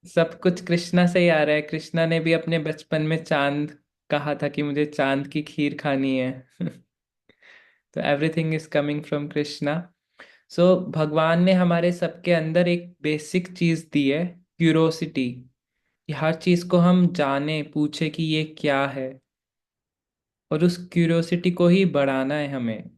सब कुछ कृष्णा से ही आ रहा है। कृष्णा ने भी अपने बचपन में चांद कहा था कि मुझे चांद की खीर खानी है। तो everything is coming from Krishna. So भगवान ने हमारे सबके अंदर एक बेसिक चीज दी है, क्यूरोसिटी, कि हर चीज को हम जाने, पूछे कि ये क्या है। और उस क्यूरियोसिटी को ही बढ़ाना है हमें,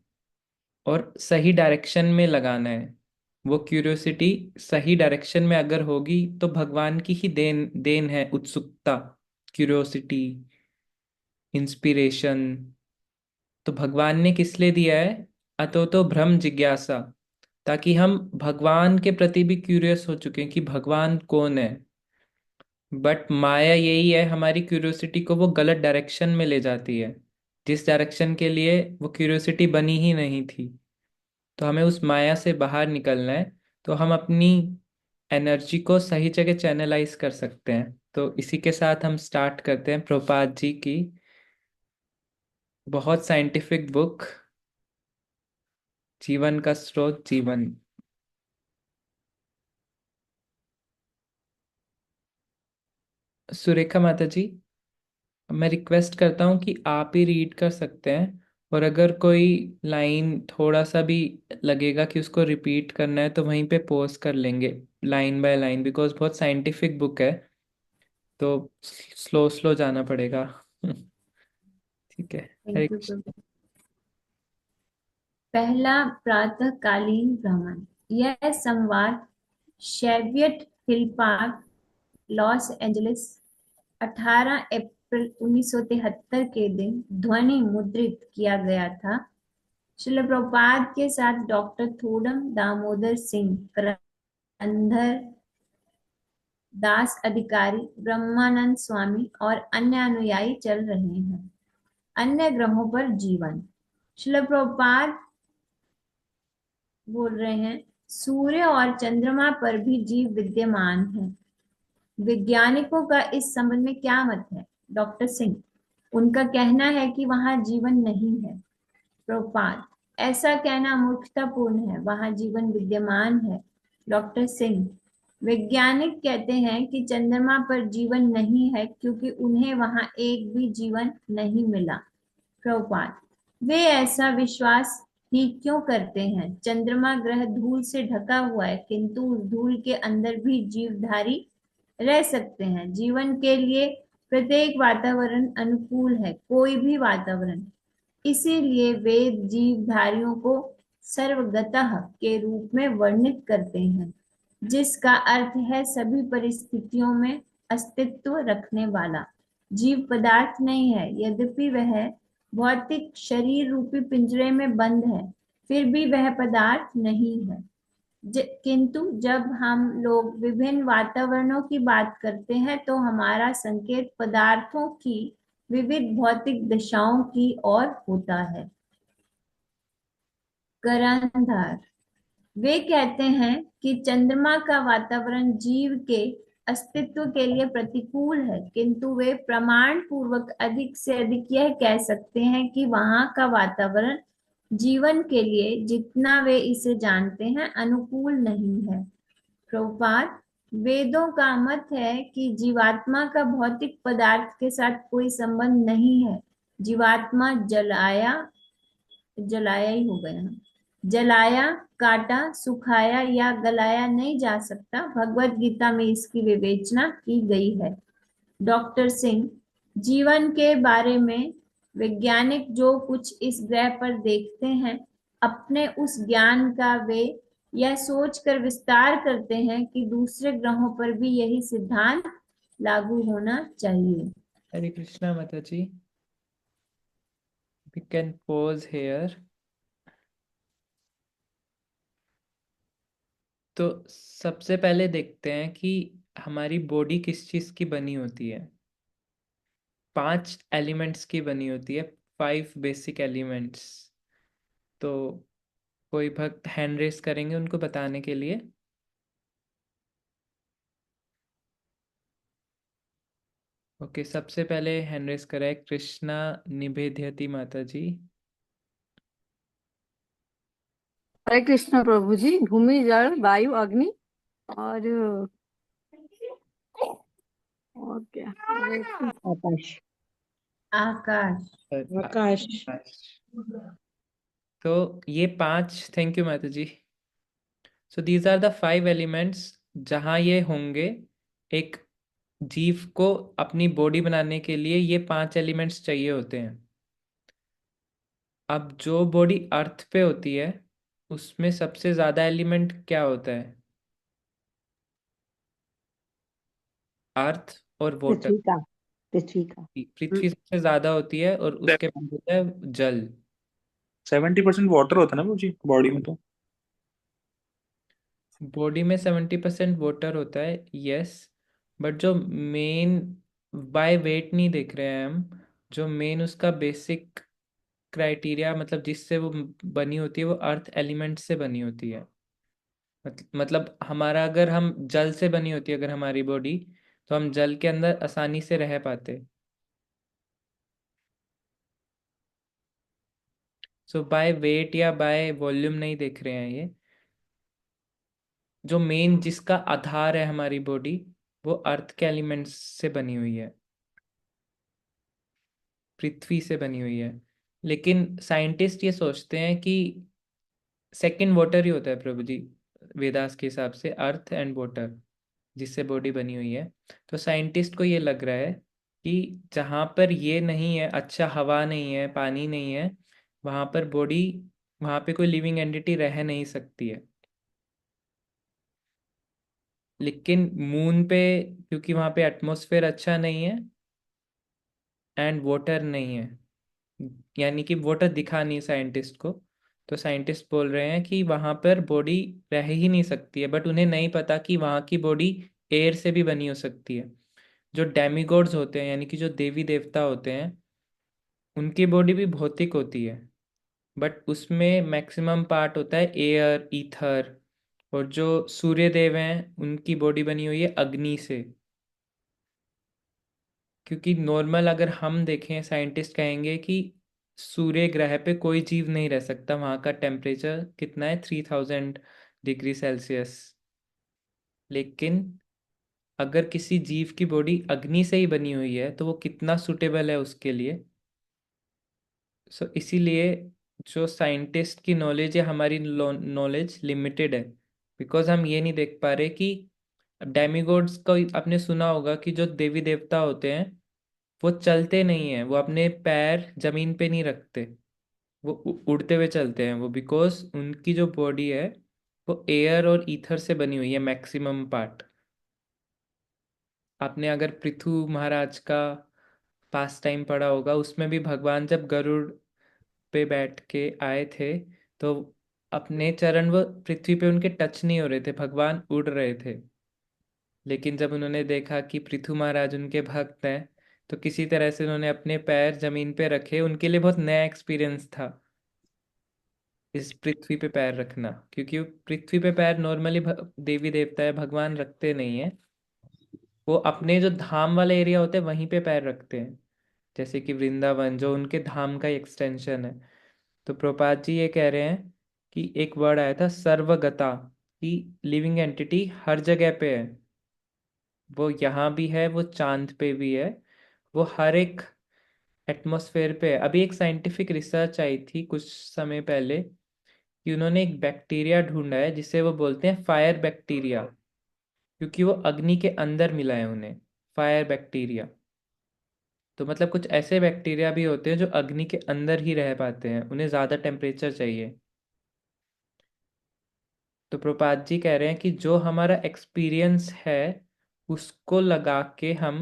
और सही डायरेक्शन में लगाना है। वो क्यूरियोसिटी सही डायरेक्शन में अगर होगी तो भगवान की ही देन देन है उत्सुकता, क्यूरियोसिटी, इंस्पिरेशन। तो भगवान ने किस लिए दिया है? अतो तो ब्रह्म जिज्ञासा, ताकि हम भगवान के प्रति भी क्यूरियस हो चुके हैं कि भगवान कौन है। बट माया यही है, हमारी क्यूरियोसिटी को वो गलत डायरेक्शन में ले जाती है, जिस डायरेक्शन के लिए वो क्यूरियोसिटी बनी ही नहीं थी। तो हमें उस माया से बाहर निकलना है, तो हम अपनी एनर्जी को सही जगह चैनलाइज कर सकते हैं। तो इसी के साथ हम स्टार्ट करते हैं प्रभुपाद जी की बहुत साइंटिफिक बुक, जीवन का स्रोत जीवन। सुरेखा माता जी, मैं रिक्वेस्ट करता हूँ कि आप ही रीड कर सकते हैं, और अगर कोई लाइन थोड़ा सा भी लगेगा कि उसको रिपीट करना है तो वहीं पे पॉज कर लेंगे, लाइन बाय लाइन, बिकॉज बहुत साइंटिफिक बुक है, तो स्लो स्लो जाना पड़ेगा। ठीक है। हरे थैंक यू कृष्ण। प्रभु। पहला प्रातःकालीन भ्रमण। यह संवाद शेवियट हिल पार्क, लॉस एंजलिस, 18 अप्रैल 1973 के दिन ध्वनि मुद्रित किया गया था। श्रील प्रभुपाद के साथ डॉक्टर थोडम दामोदर सिंह करंदर, दास अधिकारी, ब्रह्मानंद स्वामी और अन्य अनुयायी चल रहे हैं। अन्य ग्रहों पर जीवन। श्रील प्रभुपाद बोल रहे हैं, सूर्य और चंद्रमा पर भी जीव विद्यमान है। वैज्ञानिकों का इस संबंध में क्या मत है? डॉक्टर सिंह, उनका कहना है कि वहां जीवन नहीं है। प्रभुपाद, ऐसा कहना मूर्खतापूर्ण है, वहां जीवन विद्यमान है। डॉक्टर सिंह, वैज्ञानिक कहते हैं कि चंद्रमा पर जीवन नहीं है क्योंकि उन्हें वहां एक भी जीवन नहीं मिला। प्रभुपाद, वे ऐसा विश्वास ही क्यों करते हैं? चंद्रमा ग्रह धूल से ढका हुआ है, किंतु उस धूल के अंदर भी जीवधारी रह सकते हैं। जीवन के लिए प्रत्येक वातावरण अनुकूल है, कोई भी वातावरण। इसीलिए वेद जीवधारियों को सर्वगतः के रूप में वर्णित करते हैं, जिसका अर्थ है सभी परिस्थितियों में अस्तित्व रखने वाला। जीव पदार्थ नहीं है, यद्यपि वह भौतिक शरीर रूपी पिंजरे में बंद है, फिर भी वह पदार्थ नहीं है। किंतु जब हम लोग विभिन्न वातावरणों की बात करते हैं तो हमारा संकेत पदार्थों की विविध भौतिक दशाओं की ओर होता है। करंधार, वे कहते हैं कि चंद्रमा का वातावरण जीव के अस्तित्व के लिए प्रतिकूल है, किंतु वे प्रमाण पूर्वक अधिक से अधिक यह कह सकते हैं कि वहां का वातावरण जीवन के लिए, जितना वे इसे जानते हैं, अनुकूल नहीं है। प्रभुपाद, वेदों का मत है कि जीवात्मा का भौतिक पदार्थ के साथ कोई संबंध नहीं है। जीवात्मा जलाया, जलाया ही हो गया, जलाया, काटा, सुखाया या गलाया नहीं जा सकता। भगवत गीता में इसकी विवेचना की गई है। डॉक्टर सिंह, जीवन के बारे में वैज्ञानिक जो कुछ इस ग्रह पर देखते हैं, अपने उस ज्ञान का वे यह सोचकर विस्तार करते हैं कि दूसरे ग्रहों पर भी यही सिद्धांत लागू होना चाहिए। हरे कृष्णा माता जी, वी कैन पॉज हेयर। तो सबसे पहले देखते हैं कि हमारी बॉडी किस चीज़ की बनी होती है। 5 एलिमेंट्स की बनी होती है, 5 बेसिक एलिमेंट्स। तो कोई भक्त हैंड रेस करेंगे उनको बताने के लिए। ओके, सबसे पहले हैंड रेस करा है कृष्णा निवेद्यति माता जी। हरे कृष्ण प्रभु जी। भूमि, जल, वायु, अग्नि और और क्या। आकाश। आकाश। आकाश। तो ये 5, थैंक यू माता जी। So these are the 5 elements जहाँ ये होंगे। एक जीव को अपनी बॉडी बनाने के लिए ये 5 एलिमेंट्स चाहिए होते हैं। अब जो बॉडी अर्थ पे होती है उसमें सबसे ज्यादा एलिमेंट क्या होता है? अर्थ और वाटर। पृथ्वी का। पृथ्वी का। पृथ्वी सबसे ज्यादा होती है और उसके बाद होता है जल। 70% वाटर होता है ना वो जी बॉडी में तो। बॉडी में 70% वाटर होता है, यस। बट जो मेन, बाय वेट नहीं देख रहे हैं हम। जो मेन उसका बेसिक क्राइटेरिया, मतलब जिससे वो बनी होती है, वो अर्थ एलिमेंट से बनी होती है। मतलब हमारा, अगर हम जल से बनी होती है अगर हमारी बॉडी, तो हम जल के अंदर आसानी से रह पाते। सो बाय वेट या बाय वॉल्यूम नहीं देख रहे हैं ये। जो मेन जिसका आधार है हमारी बॉडी, वो अर्थ के एलिमेंट्स से बनी हुई है, पृथ्वी से बनी हुई है। लेकिन साइंटिस्ट ये सोचते हैं कि सेकंड वाटर ही होता है प्रभु जी। वेदास के हिसाब से अर्थ एंड वाटर जिससे बॉडी बनी हुई है। तो साइंटिस्ट को ये लग रहा है कि जहाँ पर ये नहीं है, अच्छा हवा नहीं है, पानी नहीं है, वहाँ पर बॉडी, वहाँ पे कोई लिविंग एंटिटी रह नहीं सकती है। लेकिन मून पे, क्योंकि वहाँ पे एटमॉस्फेयर अच्छा नहीं है एंड वाटर नहीं है, यानी कि वाटर दिखा नहीं साइंटिस्ट को, तो साइंटिस्ट बोल रहे हैं कि वहां पर बॉडी रह ही नहीं सकती है। बट उन्हें नहीं पता कि वहां की बॉडी एयर से भी बनी हो सकती है। जो डेमिगॉड्स होते हैं, यानी कि जो देवी देवता होते हैं, उनकी बॉडी भी भौतिक होती है, बट उसमें मैक्सिमम पार्ट होता है एयर, ईथर। और जो सूर्य देव हैं उनकी बॉडी बनी हुई है अग्नि से। क्योंकि नॉर्मल अगर हम देखें, साइंटिस्ट कहेंगे कि सूर्य ग्रह पे कोई जीव नहीं रह सकता, वहाँ का टेम्परेचर कितना है, 3000 डिग्री सेल्सियस। लेकिन अगर किसी जीव की बॉडी अग्नि से ही बनी हुई है तो वो कितना सुटेबल है उसके लिए। सो इसीलिए जो साइंटिस्ट की नॉलेज है, हमारी नॉलेज लिमिटेड है। बिकॉज हम ये नहीं देख पा रहे कि डेमिगॉड्स को आपने सुना होगा कि जो देवी देवता होते हैं वो चलते नहीं हैं, वो अपने पैर जमीन पे नहीं रखते, वो उड़ते हुए चलते हैं। वो बिकॉज उनकी जो बॉडी है वो एयर और ईथर से बनी हुई है मैक्सिमम पार्ट। आपने अगर पृथु महाराज का पास टाइम पढ़ा होगा, उसमें भी भगवान जब गरुड़ पे बैठ के आए थे, तो अपने चरण वो पृथ्वी पे उनके टच नहीं हो रहे थे, भगवान उड़ रहे थे। लेकिन जब उन्होंने देखा कि पृथु महाराज उनके भक्त हैं, तो किसी तरह से उन्होंने अपने पैर जमीन पे रखे। उनके लिए बहुत नया एक्सपीरियंस था इस पृथ्वी पे पैर रखना, क्योंकि वो पृथ्वी पे पैर नॉर्मली देवी देवता है भगवान रखते नहीं है। वो अपने जो धाम वाले एरिया होते हैं वहीं पे पैर रखते हैं, जैसे कि वृंदावन जो उनके धाम का एक्सटेंशन है। तो प्रभुपाद जी ये कह रहे हैं कि एक वर्ड आया था सर्वगता, कि लिविंग एंटिटी हर जगह पे है। वो यहाँ भी है, वो चांद पे भी है, वो हर एक एटमॉस्फेयर पे है। अभी एक साइंटिफिक रिसर्च आई थी कुछ समय पहले कि उन्होंने एक बैक्टीरिया ढूंढा है जिसे वो बोलते हैं फायर बैक्टीरिया, क्योंकि वो अग्नि के अंदर मिला है उन्हें, फायर बैक्टीरिया। तो मतलब कुछ ऐसे बैक्टीरिया भी होते हैं जो अग्नि के अंदर ही रह पाते हैं, उन्हें ज़्यादा टेम्परेचर चाहिए। तो प्रपात जी कह रहे हैं कि जो हमारा एक्सपीरियंस है उसको लगा के हम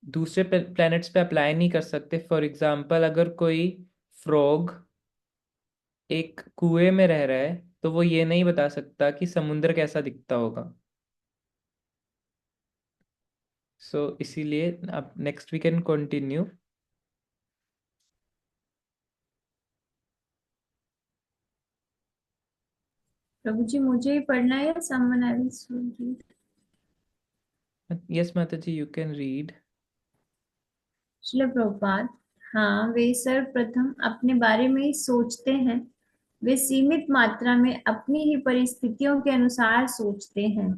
दूसरे प्लैनेट्स पे अप्लाई नहीं कर सकते। फॉर एग्जांपल, अगर कोई फ्रॉग एक कुएं में रह रहा है तो वो ये नहीं बता सकता कि समुद्र कैसा दिखता होगा। सो इसीलिए अब नेक्स्ट वी कैन कंटिन्यू। प्रभु जी मुझे ही पढ़ना है या someone else will read? Yes माता जी, you can read. Srila Prabhupada. हाँ, वे सर्वप्रथम अपने बारे में ही सोचते हैं। वे सीमित मात्रा में अपनी ही परिस्थितियों के अनुसार सोचते हैं।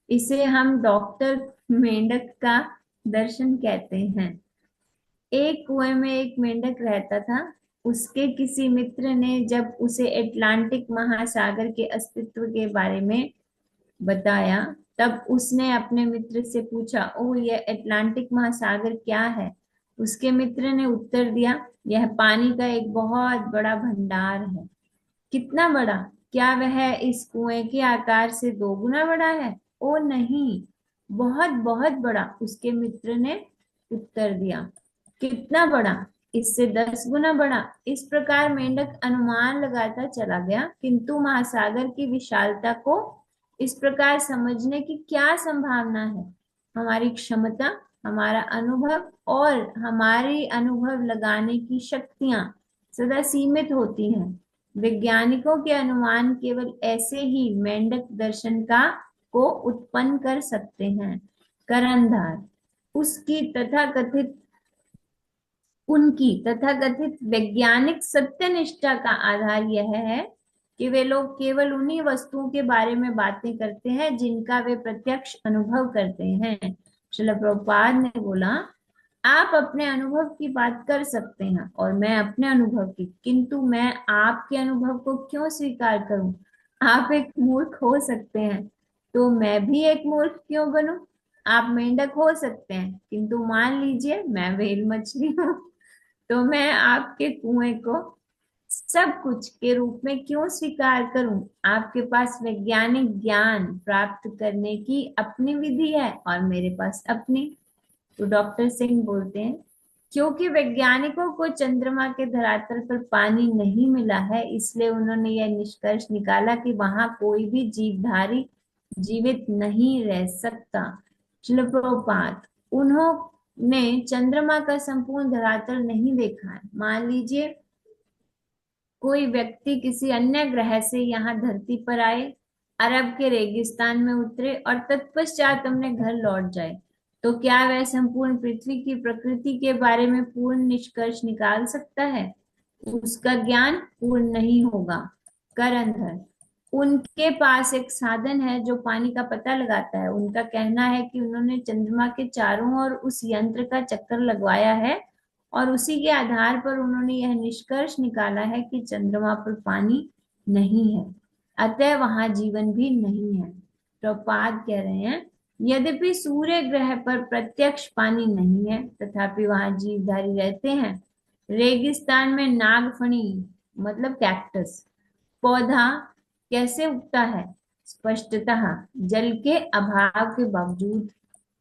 इसे हम डॉक्टर मेंढक का दर्शन कहते हैं। एक कुएं में एक मेंढक रहता था। उसके किसी मित्र ने जब उसे अटलांटिक महासागर के अस्तित्व के बारे में बताया, तब उसने अपने मित्र से पूछा, ओ यह अटलांटिक महासागर क्या है? उसके मित्र ने उत्तर दिया, यह पानी का एक बहुत बड़ा भंडार है। कितना बड़ा? क्या वह इस कुएं के आकार से 2 गुना बड़ा है? ओ नहीं, बहुत बहुत बड़ा, उसके मित्र ने उत्तर दिया। कितना बड़ा? इससे 10 गुना बड़ा। इस प्रकार मेंढक अनुमान लगाता चला गया, किंतु महासागर की विशालता को इस प्रकार समझने की क्या संभावना है? हमारी क्षमता, हमारा अनुभव और हमारी अनुभव लगाने की शक्तियां सदा सीमित होती हैं। वैज्ञानिकों के अनुमान केवल ऐसे ही मेंढक दर्शन का को उत्पन्न कर सकते हैं। करंधार उसकी तथाकथित उनकी तथाकथित वैज्ञानिक सत्यनिष्ठा का आधार यह है कि वे लोग केवल उन्हीं वस्तुओं के बारे में बातें करते हैं जिनका वे प्रत्यक्ष अनुभव करते हैं। श्रील प्रभुपाद ने बोला, आप अपने अनुभव की बात कर सकते हैं और मैं अपने अनुभव की, किंतु मैं आपके अनुभव को क्यों स्वीकार करूं? आप एक मूर्ख हो सकते हैं, तो मैं भी एक मूर्ख क्यों बनूं? आप मेंढक हो सकते हैं, किंतु मान लीजिए मैं व्हेल मछली हूँ, तो मैं आपके कुएं को सब कुछ के रूप में क्यों स्वीकार करूं? आपके पास वैज्ञानिक ज्ञान प्राप्त करने की अपनी विधि है और मेरे पास अपनी। तो डॉक्टर सिंह बोलते हैं, क्योंकि वैज्ञानिकों को चंद्रमा के धरातल पर पानी नहीं मिला है, इसलिए उन्होंने यह निष्कर्ष निकाला कि वहां कोई भी जीवधारी जीवित नहीं रह सकता। श्रील प्रभुपाद, उन्होंने चंद्रमा का संपूर्ण धरातल नहीं देखा है। मान लीजिए कोई व्यक्ति किसी अन्य ग्रह से यहाँ धरती पर आए, अरब के रेगिस्तान में उतरे और तत्पश्चात अपने घर लौट जाए, तो क्या वह संपूर्ण पृथ्वी की प्रकृति के बारे में पूर्ण निष्कर्ष निकाल सकता है? उसका ज्ञान पूर्ण नहीं होगा। करंधर, उनके पास एक साधन है जो पानी का पता लगाता है। उनका कहना है कि उन्होंने चंद्रमा के चारों ओर उस यंत्र का चक्कर लगवाया है और उसी के आधार पर उन्होंने यह निष्कर्ष निकाला है कि चंद्रमा पर पानी नहीं है, अतः वहां जीवन भी नहीं है। प्रपाद कह रहे हैं, यद्यपि सूर्य ग्रह पर प्रत्यक्ष पानी नहीं है, तथापि वहां जीवधारी रहते हैं। रेगिस्तान में नागफनी मतलब कैक्टस पौधा कैसे उगता है? स्पष्टतः जल के अभाव के बावजूद।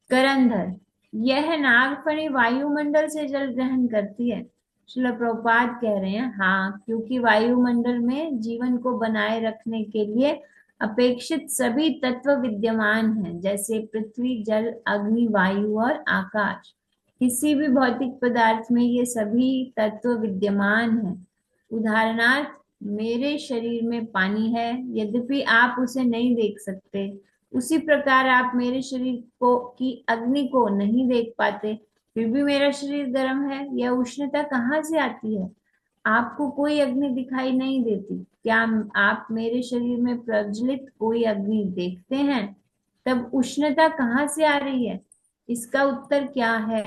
करंधर, यह नागफनी वायुमंडल से जल ग्रहण करती है। श्रील प्रभुपाद कह रहे हैं, हाँ, क्योंकि वायुमंडल में जीवन को बनाए रखने के लिए अपेक्षित सभी तत्व विद्यमान हैं, जैसे पृथ्वी, जल, अग्नि, वायु और आकाश। किसी भी भौतिक पदार्थ में ये सभी तत्व विद्यमान हैं। उदाहरणार्थ, मेरे शरीर में पानी है, यद्यपि आप उसे नहीं देख सकते। उसी प्रकार आप मेरे शरीर को की अग्नि को नहीं देख पाते, फिर भी मेरा शरीर गर्म है। यह उष्णता कहाँ से आती है? आपको कोई अग्नि दिखाई नहीं देती। क्या आप मेरे शरीर में प्रज्वलित कोई अग्नि देखते हैं? तब उष्णता कहाँ से आ रही है? इसका उत्तर क्या है?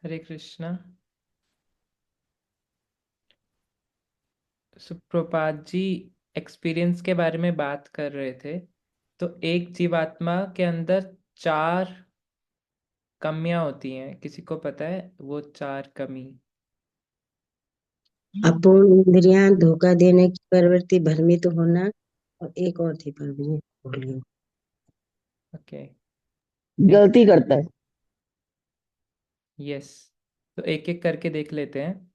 हरे कृष्णा। सुप्रभात जी एक्सपीरियंस के बारे में बात कर रहे थे। तो एक जीवात्मा के अंदर 4 कमियां होती हैं, किसी को पता है वो 4 कमी? अपूर्ण इंद्रियां, धोखा देने की प्रवृत्ति, भ्रमित होना, और एक और थी पर मुझे भूल गई। ओके। गलती करता है। यस। तो एक एक करके देख लेते हैं।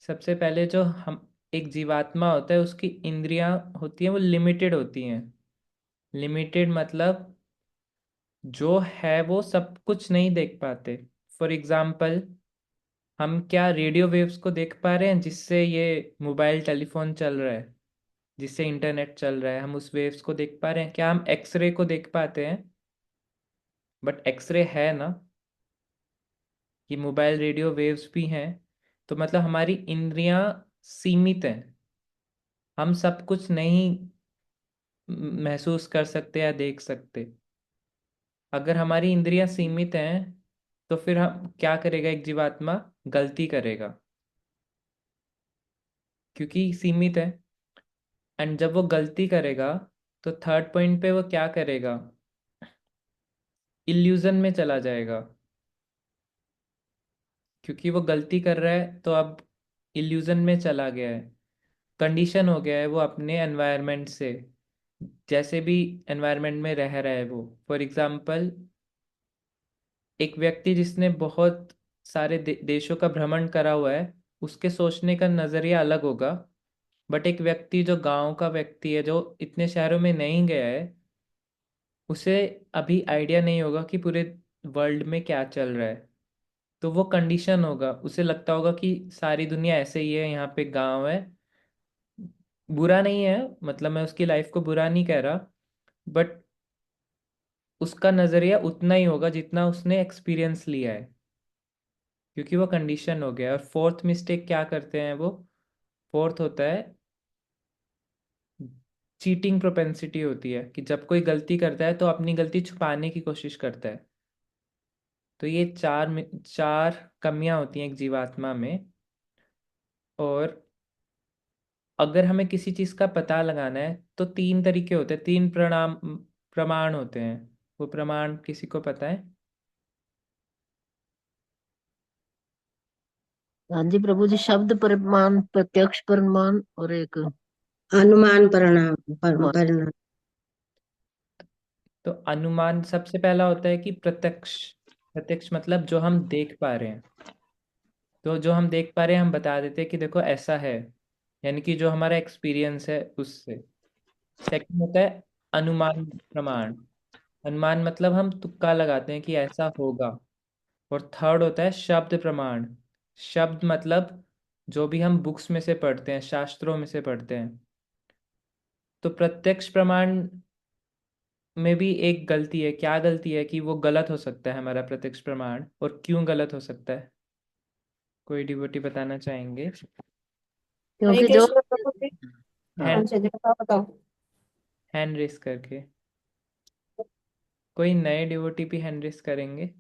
सबसे पहले जो हम एक जीवात्मा होता है उसकी इंद्रियां होती हैं वो लिमिटेड होती हैं। लिमिटेड मतलब जो है वो सब कुछ नहीं देख पाते। फॉर एग्जाम्पल, हम क्या रेडियो वेव्स को देख पा रहे हैं जिससे ये मोबाइल टेलीफोन चल रहा है, जिससे इंटरनेट चल रहा है? हम उस वेव्स को देख पा रहे हैं? क्या हम एक्सरे को देख पाते हैं? बट एक्सरे है ना, कि मोबाइल रेडियो वेव्स भी हैं। तो मतलब हमारी इंद्रियां सीमित हैं, हम सब कुछ नहीं महसूस कर सकते या देख सकते। अगर हमारी इंद्रियां सीमित हैं तो फिर हम क्या करेगा, एक जीवात्मा गलती करेगा क्योंकि सीमित है। एंड जब वो गलती करेगा तो थर्ड पॉइंट पे वो क्या करेगा, इल्यूजन में चला जाएगा। क्योंकि वो गलती कर रहा है तो अब इल्यूजन में चला गया है, कंडीशन हो गया है वो अपने एनवायरनमेंट से, जैसे भी एनवायरनमेंट में रह रहा है वो। फॉर एग्जाम्पल, एक व्यक्ति जिसने बहुत सारे देशों का भ्रमण करा हुआ है, उसके सोचने का नज़रिया अलग होगा। बट एक व्यक्ति जो गांव का व्यक्ति है, जो इतने शहरों में नहीं गया है, उसे अभी आइडिया नहीं होगा कि पूरे वर्ल्ड में क्या चल रहा है। तो वो कंडीशन होगा, उसे लगता होगा कि सारी दुनिया ऐसे ही है, यहाँ पे गांव है। बुरा नहीं है, मतलब मैं उसकी लाइफ को बुरा नहीं कह रहा, बट उसका नज़रिया उतना ही होगा जितना उसने एक्सपीरियंस लिया है, क्योंकि वो कंडीशन हो गया है। और फोर्थ मिस्टेक क्या करते हैं वो, फोर्थ होता है चीटिंग प्रोपेंसिटी होती है, कि जब कोई गलती करता है तो अपनी गलती छुपाने की कोशिश करता है। तो ये चार कमियां होती हैं एक जीवात्मा में। और अगर हमें किसी चीज़ का पता लगाना है तो तीन तरीके होते हैं, तीन प्रमाण होते हैं। वो प्रमाण किसी को पता है? हाँ जी प्रभु जी, शब्द प्रमाण, प्रत्यक्ष प्रमाण और एक अनुमान परिणाम मान। परिणाम। तो अनुमान सबसे पहला होता है कि प्रत्यक्ष। प्रत्यक्ष मतलब जो हम देख पा रहे हैं। तो जो हम देख पा रहे हैं हम बता देते हैं कि देखो ऐसा है, यानी कि जो हमारा एक्सपीरियंस है उससे। सेकंड होता है अनुमान प्रमाण। अनुमान मतलब हम तुक्का लगाते हैं कि ऐसा होगा। और थर्ड होता है शब्द प्रमाण। शब्द मतलब जो भी हम बुक्स में से पढ़ते हैं, शास्त्रों में से पढ़ते हैं। तो प्रत्यक्ष प्रमाण में भी एक गलती है। क्या गलती है कि वो गलत हो सकता है हमारा प्रत्यक्ष प्रमाण। और क्यों गलत हो सकता है, कोई डिवोटी बताना चाहेंगे? हरे क्योंकि जो कृष्ण प्रभु जी। हाँ हैंड जी बताओ बताओ। हैंड रेस करके। कोई नए डिवोटी भी हैंड रेस करेंगे?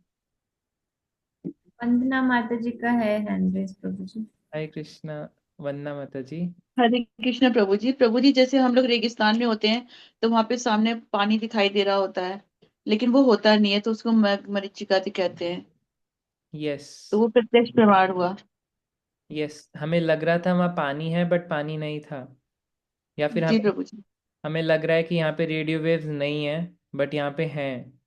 वंदना माता जी का है हैंड रेस प्रभु जी। हरे कृष्णा। वंदना माता जी। हरे कृष्ण प्रभु जी। प्रभु जी, जैसे हम लोग रेगिस्तान में होते हैं तो वहां पे सामने पानी दिखाई दे रहा होता है, लेकिन वो होता नहीं है, तो उसको मरीचिका कहते हैं। यस। तो वो प्रत्यक्ष प्रमाण हुआ। यस, हमें लग रहा था वहाँ पानी है बट पानी नहीं था। या फिर जी हमें प्रभु जी। हमें लग रहा है कि यहाँ पे रेडियो वेव्स नहीं है बट यहाँ पे हैं।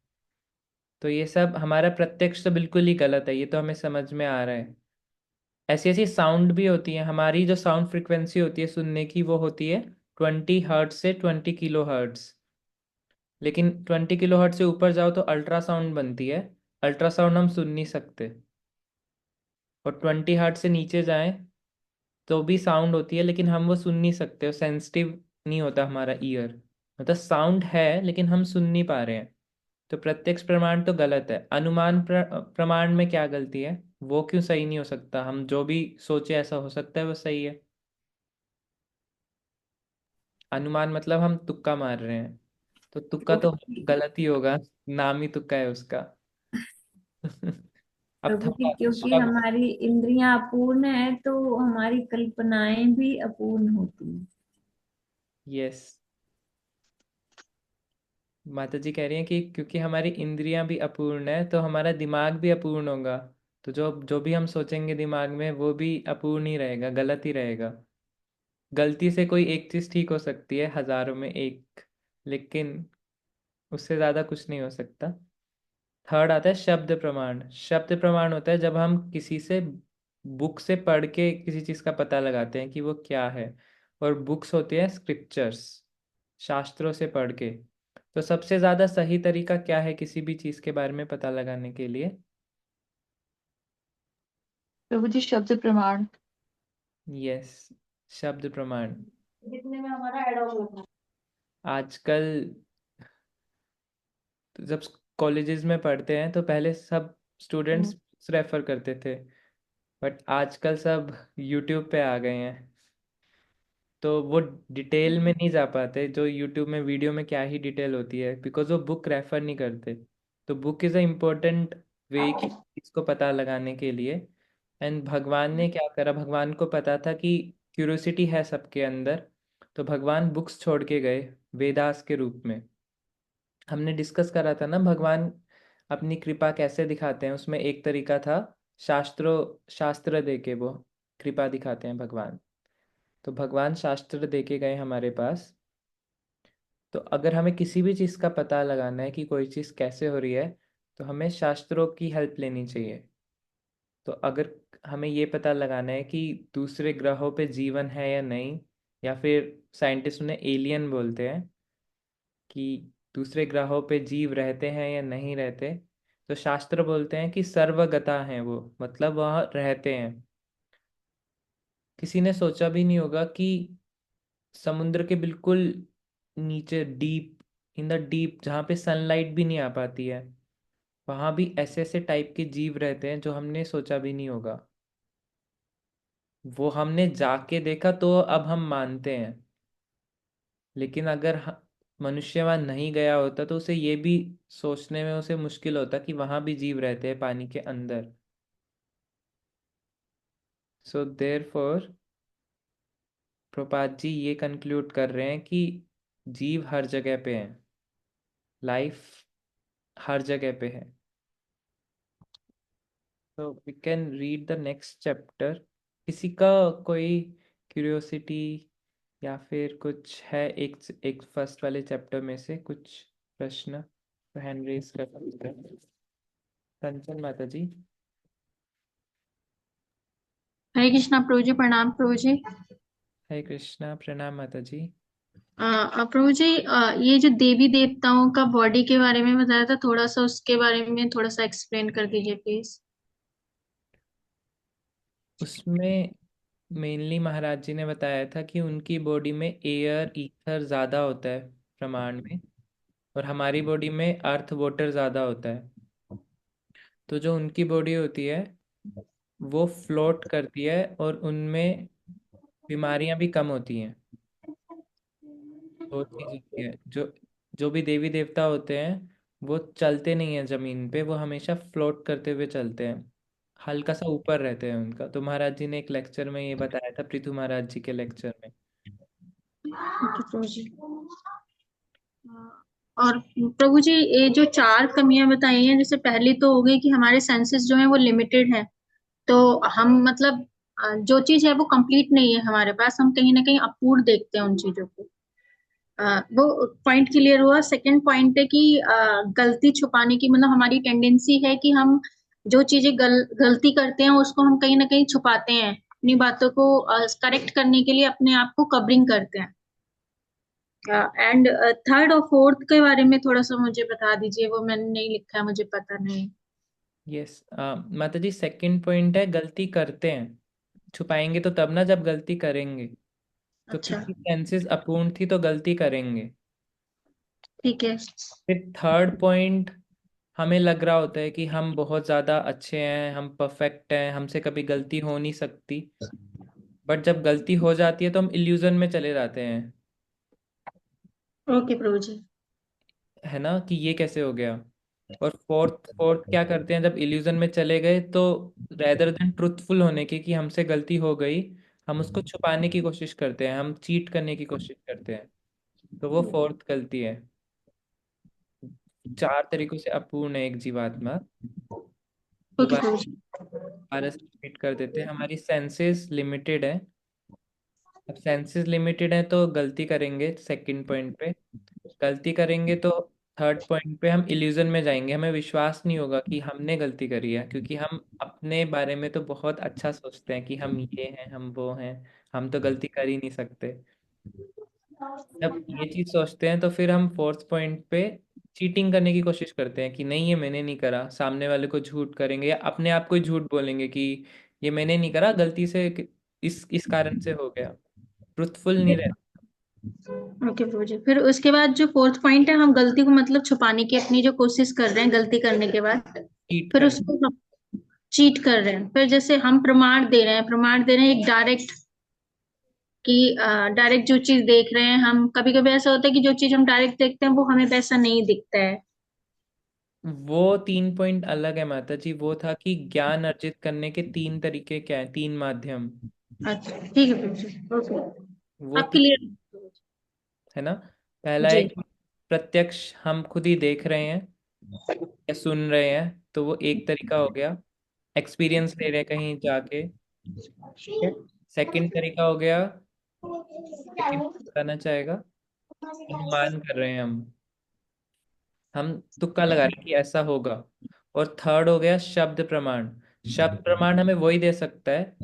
तो ये सब हमारा प्रत्यक्ष तो बिल्कुल ही गलत है, ये तो हमें समझ में आ रहा है। ऐसी ऐसी साउंड भी होती है, हमारी जो साउंड फ्रिक्वेंसी होती है सुनने की, वो होती है 20 हर्ट्ज से 20 किलो हर्ट्ज। लेकिन 20 किलो हर्ट्ज से ऊपर जाओ तो अल्ट्रासाउंड बनती है। अल्ट्रासाउंड हम सुन नहीं सकते। और 20 हर्ट्ज से नीचे जाएं तो भी साउंड होती है, लेकिन हम वो सुन नहीं सकते, सेंसिटिव नहीं होता हमारा ईयर। मतलब साउंड है लेकिन हम सुन नहीं पा रहे हैं। तो प्रत्यक्ष प्रमाण तो गलत है। अनुमान प्रमाण में क्या गलती है, वो क्यों सही नहीं हो सकता? हम जो भी सोचे ऐसा हो सकता है वो सही है। अनुमान मतलब हम तुक्का मार रहे हैं, तो तुक्का तो क्योंकि गलत ही होगा, नाम ही तुक्का है उसका। अब प्रभु जी, थोड़ा क्योंकि शब्द। हमारी इंद्रियां अपूर्ण है तो हमारी कल्पनाएं भी अपूर्ण होती हैं। यस, माता जी कह रही हैं कि क्योंकि हमारी इंद्रियां भी अपूर्ण है तो हमारा दिमाग भी अपूर्ण होगा। तो जो जो भी हम सोचेंगे दिमाग में वो भी अपूर्ण ही रहेगा, गलत ही रहेगा। गलती से कोई एक चीज़ ठीक हो सकती है, हजारों में एक, लेकिन उससे ज़्यादा कुछ नहीं हो सकता। थर्ड आता है शब्द प्रमाण। शब्द प्रमाण होता है जब हम किसी से बुक से पढ़ के किसी चीज़ का पता लगाते हैं कि वो क्या है। और बुक्स होती हैं स्क्रिप्चर्स, शास्त्रों से पढ़ के। तो सबसे ज़्यादा सही तरीका क्या है किसी भी चीज़ के बारे में पता लगाने के लिए? प्रभु जी, शब्द प्रमाण। यस, शब्द प्रमाण। जितने में हमारा एड ऑन होता है। आजकल जब कॉलेजेस में पढ़ते हैं तो पहले सब स्टूडेंट्स रेफर करते थे, बट आजकल सब यूट्यूब पे आ गए हैं। तो वो डिटेल में नहीं जा पाते, जो यूट्यूब में वीडियो में क्या ही डिटेल होती है, बिकॉज वो बुक रेफर नहीं करते। तो बुक इज़ अ इम्पोर्टेंट वे कि इसको पता लगाने के लिए। एंड भगवान ने क्या करा, भगवान को पता था कि क्यूरियोसिटी है सबके अंदर, तो भगवान बुक्स छोड़ के गए वेदास के रूप में। हमने डिस्कस करा था ना भगवान अपनी कृपा कैसे दिखाते हैं, उसमें एक तरीका था शास्त्र दे के वो कृपा दिखाते हैं भगवान। तो भगवान शास्त्र दे के गए हमारे पास। तो अगर हमें किसी भी चीज़ का पता लगाना है कि कोई चीज़ कैसे हो रही है, तो हमें शास्त्रों की हेल्प लेनी चाहिए। तो अगर हमें ये पता लगाना है कि दूसरे ग्रहों पे जीवन है या नहीं, या फिर साइंटिस्ट उन्हें एलियन बोलते हैं, कि दूसरे ग्रहों पे जीव रहते हैं या नहीं रहते, तो शास्त्र बोलते हैं कि सर्वगता हैं वो, मतलब वहाँ रहते हैं। किसी ने सोचा भी नहीं होगा कि समुद्र के बिल्कुल नीचे, डीप इन द डीप, जहाँ पे सनलाइट भी नहीं आ पाती है, वहाँ भी ऐसे ऐसे टाइप के जीव रहते हैं जो हमने सोचा भी नहीं होगा। वो हमने जाके देखा तो अब हम मानते हैं, लेकिन अगर मनुष्य वहाँ नहीं गया होता तो उसे ये भी सोचने में उसे मुश्किल होता कि वहाँ भी जीव रहते हैं पानी के अंदर। सो देयरफॉर प्रभुपाद जी ये कंक्लूड कर रहे हैं कि जीव हर जगह पे हैं, लाइफ हर जगह पे है। तो we can read the next chapter. किसी का कोई क्यूरियोसिटी या फिर कुछ है एक एक फर्स्ट वाले चैप्टर में से कुछ प्रश्न, तो हैंड रेज कर सकते हैं। कंचन माता जी। हरे कृष्णा प्रभु जी, प्रणाम प्रभु जी। हरे कृष्णा, प्रणाम माता जी। प्रभु जी, ये जो देवी देवताओं का बॉडी के बारे में बताया था, थोड़ा सा उसके बारे में थोड़ा सा एक्सप्लेन कर दीजिए प्लीज। उसमें मेनली महाराज जी ने बताया था कि उनकी बॉडी में एयर ईथर ज़्यादा होता है प्रमाण में, और हमारी बॉडी में अर्थ वाटर ज़्यादा होता है। तो जो उनकी बॉडी होती है वो फ्लोट करती है, और उनमें बीमारियां भी कम होती हैं। दो चीज होती है, जो जो भी देवी देवता होते हैं वो चलते नहीं हैं जमीन पे, वो हमेशा फ्लोट करते हुए चलते हैं, हल्का सा ऊपर रहते हैं उनका। तो महाराज जी ने एक लेक्चर में ये बताया था, पृथु महाराज जी के लेक्चर में। ओके प्रभु जी। और प्रभु जी, ये जो चार कमियां बताई हैं, जैसे पहली तो हो गई कि हमारे सेंसेस जो है वो लिमिटेड है। तो हम मतलब जो चीज है वो कंप्लीट नहीं है हमारे पास, हम कहीं ना कहीं अपूर्ण देखते हैं उन चीजों को। वो पॉइंट क्लियर हुआ। सेकंड पॉइंट है कि गलती छुपाने की, मतलब हमारी टेंडेंसी है कि हम जो चीजें गलती करते हैं उसको हम कहीं ना कहीं छुपाते हैं, अपनी बातों को करेक्ट करने के लिए अपने आप को कवरिंग करते हैं। एंड थर्ड और फोर्थ के बारे में थोड़ा सा मुझे बता दीजिए, वो मैंने नहीं लिखा है, मुझे पता नहीं। यस माता जी, सेकंड पॉइंट है गलती करते हैं, छुपाएंगे तो तब ना जब गलती करेंगे। तो अच्छा, किसी सेंसेस अपूर्ण थी तो गलती करेंगे। ठीक है। फिर थर्ड पॉइंट, हमें लग रहा होता है कि हम बहुत ज़्यादा अच्छे हैं, हम परफेक्ट हैं, हमसे कभी गलती हो नहीं सकती, बट जब गलती हो जाती है तो हम इल्यूजन में चले जाते हैं, ओके प्रभु जी। है ना, कि ये कैसे हो गया। और फोर्थ फोर्थ क्या करते हैं, जब इल्यूजन में चले गए तो रेदर देन ट्रुथफुल होने की कि हमसे गलती हो गई, हम उसको छुपाने की कोशिश करते हैं, हम चीट करने की कोशिश करते हैं। तो वो फोर्थ गलती है। चार तरीकों से अपूर्ण है एक जीवात्मा। ओके दोबारा प्रभु जी। रिपीट कर देते हैं, हमारी सेंसेस लिमिटेड है। अब सेंसेस लिमिटेड है तो गलती करेंगे, सेकंड पॉइंट पे गलती करेंगे, तो थर्ड पॉइंट पे हम इल्यूजन में जाएंगे, हमें विश्वास नहीं होगा कि हमने गलती करी है, क्योंकि हम अपने बारे में तो बहुत अच्छा सोचते हैं कि हम ये हैं, हम वो हैं, हम तो गलती कर ही नहीं सकते। जब ये चीज सोचते हैं तो फिर हम फोर्थ पॉइंट पे चीटिंग करने की कोशिश करते हैं कि नहीं ये मैंने नहीं करा, सामने वाले को झूठ करेंगे या अपने आप को ही झूठ बोलेंगे कि ये मैंने नहीं करा, गलती से इस कारण से हो गया। ट्रुथफुल नहीं रहते, ओके प्रभु जी, फिर उसके बाद जो फोर्थ पॉइंट है, हम गलती को मतलब छुपाने की अपनी जो कोशिश कर रहे हैं गलती करने के बाद, चीट फिर करना। उसको हम चीट कर रहे हैं। फिर जैसे हम प्रमाण दे रहे हैं, प्रमाण दे रहे हैं एक डायरेक्ट, कि डायरेक्ट जो चीज देख रहे हैं हम, कभी कभी ऐसा होता है कि जो चीज हम डायरेक्ट देखते हैं वो हमें वैसा नहीं दिखता है। वो 3 पॉइंट अलग है माता जी। वो था कि ज्ञान अर्जित करने के 3 तरीके क्या है, 3 माध्यम। अच्छा ठीक है प्रभु जी, ओके, वो आप 3 क्लियर। है ना। पहला है जी। कि प्रत्यक्ष हम खुद ही देख रहे हैं या सुन रहे हैं, तो वो एक तरीका हो गया। एक्सपीरियंस ले रहे हैं कहीं जाके, ठीक है। सेकंड तरीका हो गया, लेकिन बताना चाहेगा, अनुमान कर रहे हैं हम तुक्का लगा रहे हैं कि ऐसा होगा। और थर्ड हो गया शब्द प्रमाण। शब्द प्रमाण हमें वही दे सकता है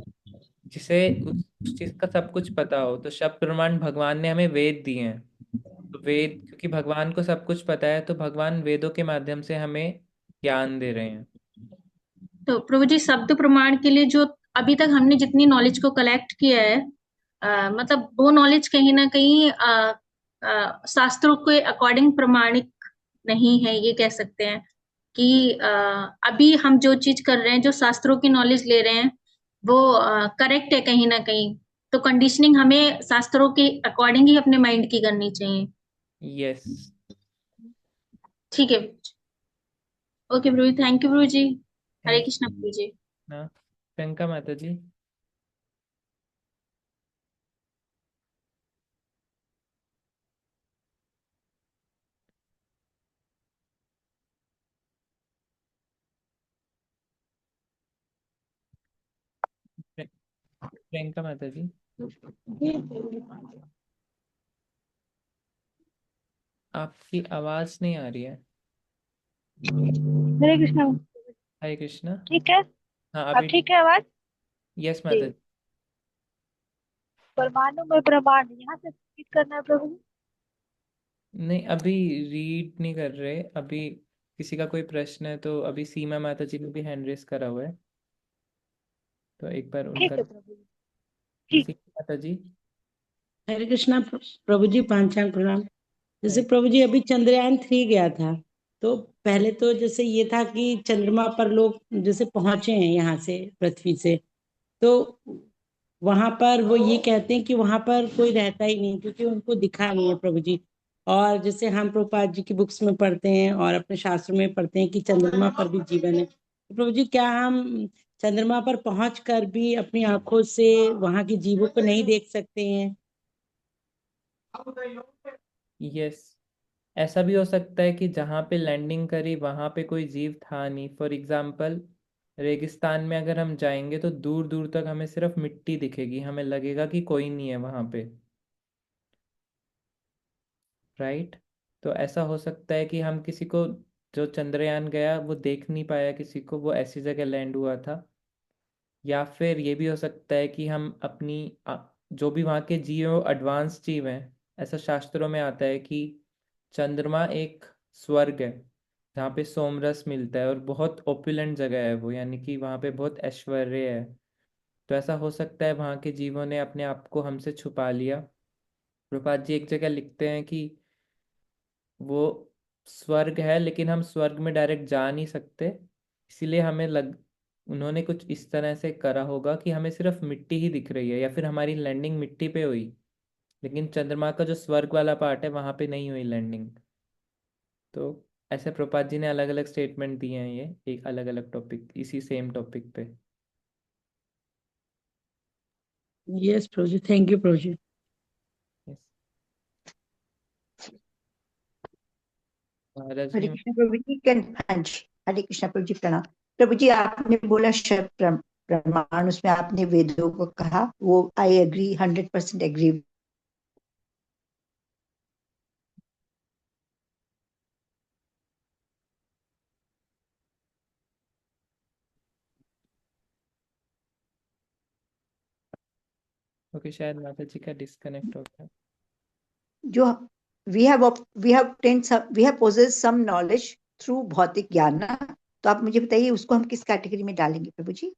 जिसे उस चीज का सब कुछ पता हो। तो शब्द प्रमाण भगवान ने हमें वेद दिए हैं। तो वेद, क्योंकि भगवान को सब कुछ पता है, तो भगवान वेदों के माध्यम से हमें ज्ञान दे रहे हैं। तो प्रभु जी शब्द प्रमाण के लिए जो अभी तक हमने जितनी नॉलेज को कलेक्ट किया है, मतलब वो नॉलेज कहीं ना कहीं शास्त्रों के अकॉर्डिंग प्रमाणिक नहीं है, ये कह सकते हैं कि अभी हम जो चीज कर रहे हैं, जो शास्त्रों की नॉलेज ले रहे हैं, वो करेक्ट है कहीं ना कहीं। तो कंडीशनिंग हमें शास्त्रों के अकॉर्डिंग ही अपने माइंड की करनी चाहिए। यस। ठीक है। ओके प्रभु, थैंक यू प्रभु जी। हरे थैंक कृष्णा प्रभु जी। ना प्रियंका माता जी। प्रियंका माता जी, आपकी आवाज नहीं आ रही है। हरे कृष्णा। हरे कृष्णा। ठीक है, हाँ अब अभी ठीक है आवाज। यस जी। माता जी। परमाणु में ब्रह्मांड, यहाँ से repeat करना है प्रभु। नहीं, अभी रीड नहीं कर रहे। अभी किसी का कोई प्रश्न है तो अभी सीमा माता जी ने भी हैंड रेस करा हुआ है, तो एक बार उनका। ठीक है प्रभु जी, ठीक। सीमा माता जी। हरे कृष्णा प्रभु जी, पांचांग प्रणाम। जैसे हरे। प्रभु जी अभी चंद्रयान 3 गया था, तो पहले तो जैसे ये था कि चंद्रमा पर लोग जैसे पहुंचे हैं यहाँ से, पृथ्वी से, तो वहां पर वो ये कहते हैं कि वहां पर कोई रहता ही नहीं, क्योंकि उनको दिखा नहीं है प्रभु जी। और जैसे हम प्रभुपाद जी की बुक्स में पढ़ते हैं और अपने शास्त्र में पढ़ते हैं कि चंद्रमा पर भी जीवन है, तो प्रभु जी क्या हम चंद्रमा पर पहुंच कर भी अपनी आंखों से वहां के जीवों को नहीं देख सकते हैं? यस, ऐसा भी हो सकता है कि जहाँ पे लैंडिंग करी वहाँ पे कोई जीव था नहीं। फॉर एग्जाम्पल, रेगिस्तान में अगर हम जाएंगे तो दूर दूर तक हमें सिर्फ मिट्टी दिखेगी, हमें लगेगा कि कोई नहीं है वहाँ पे, राइट। तो ऐसा हो सकता है कि हम किसी को, जो चंद्रयान गया वो देख नहीं पाया किसी को, वो ऐसी जगह लैंड हुआ था। या फिर ये भी हो सकता है कि हम अपनी जो भी वहाँ के जीव हैं वो एडवांस जीव हैं। ऐसा शास्त्रों में आता है कि चंद्रमा एक स्वर्ग है जहाँ पे सोमरस मिलता है, और बहुत ओपुलेंट जगह है वो, यानी कि वहाँ पे बहुत ऐश्वर्य है। तो ऐसा हो सकता है वहाँ के जीवों ने अपने आप को हमसे छुपा लिया। प्रभुपाद जी एक जगह लिखते हैं कि वो स्वर्ग है, लेकिन हम स्वर्ग में डायरेक्ट जा नहीं सकते, इसीलिए हमें उन्होंने कुछ इस तरह से करा होगा कि हमें सिर्फ मिट्टी ही दिख रही है, या फिर हमारी लैंडिंग मिट्टी पे हुई, लेकिन चंद्रमा का जो स्वर्ग वाला पार्ट है वहां पे नहीं हुई लैंडिंग। तो ऐसे प्रभुपाद जी ने अलग अलग स्टेटमेंट दिए हैं, ये एक अलग अलग टॉपिक, इसी सेम टॉपिक पे। Yes Prabhu ji, thank you Prabhu ji. Yes. Rajni Hare ma'am. Krishna Prabhu ji, can, हाँ जी, हरे कृष्ण प्रभु जी, प्रणाम। प्रभु जी आपने बोला शब्द प्रमाण, उसमें आपने वेदों को कहा, वो आई एग्री, 100% एग्री। ओके, शायद माता जी का डिस्कनेक्ट हो गया। जो we have possess some knowledge through भौतिक ज्ञान ना, तो आप मुझे बताइए उसको हम किस कैटेगरी में डालेंगे प्रभु जी?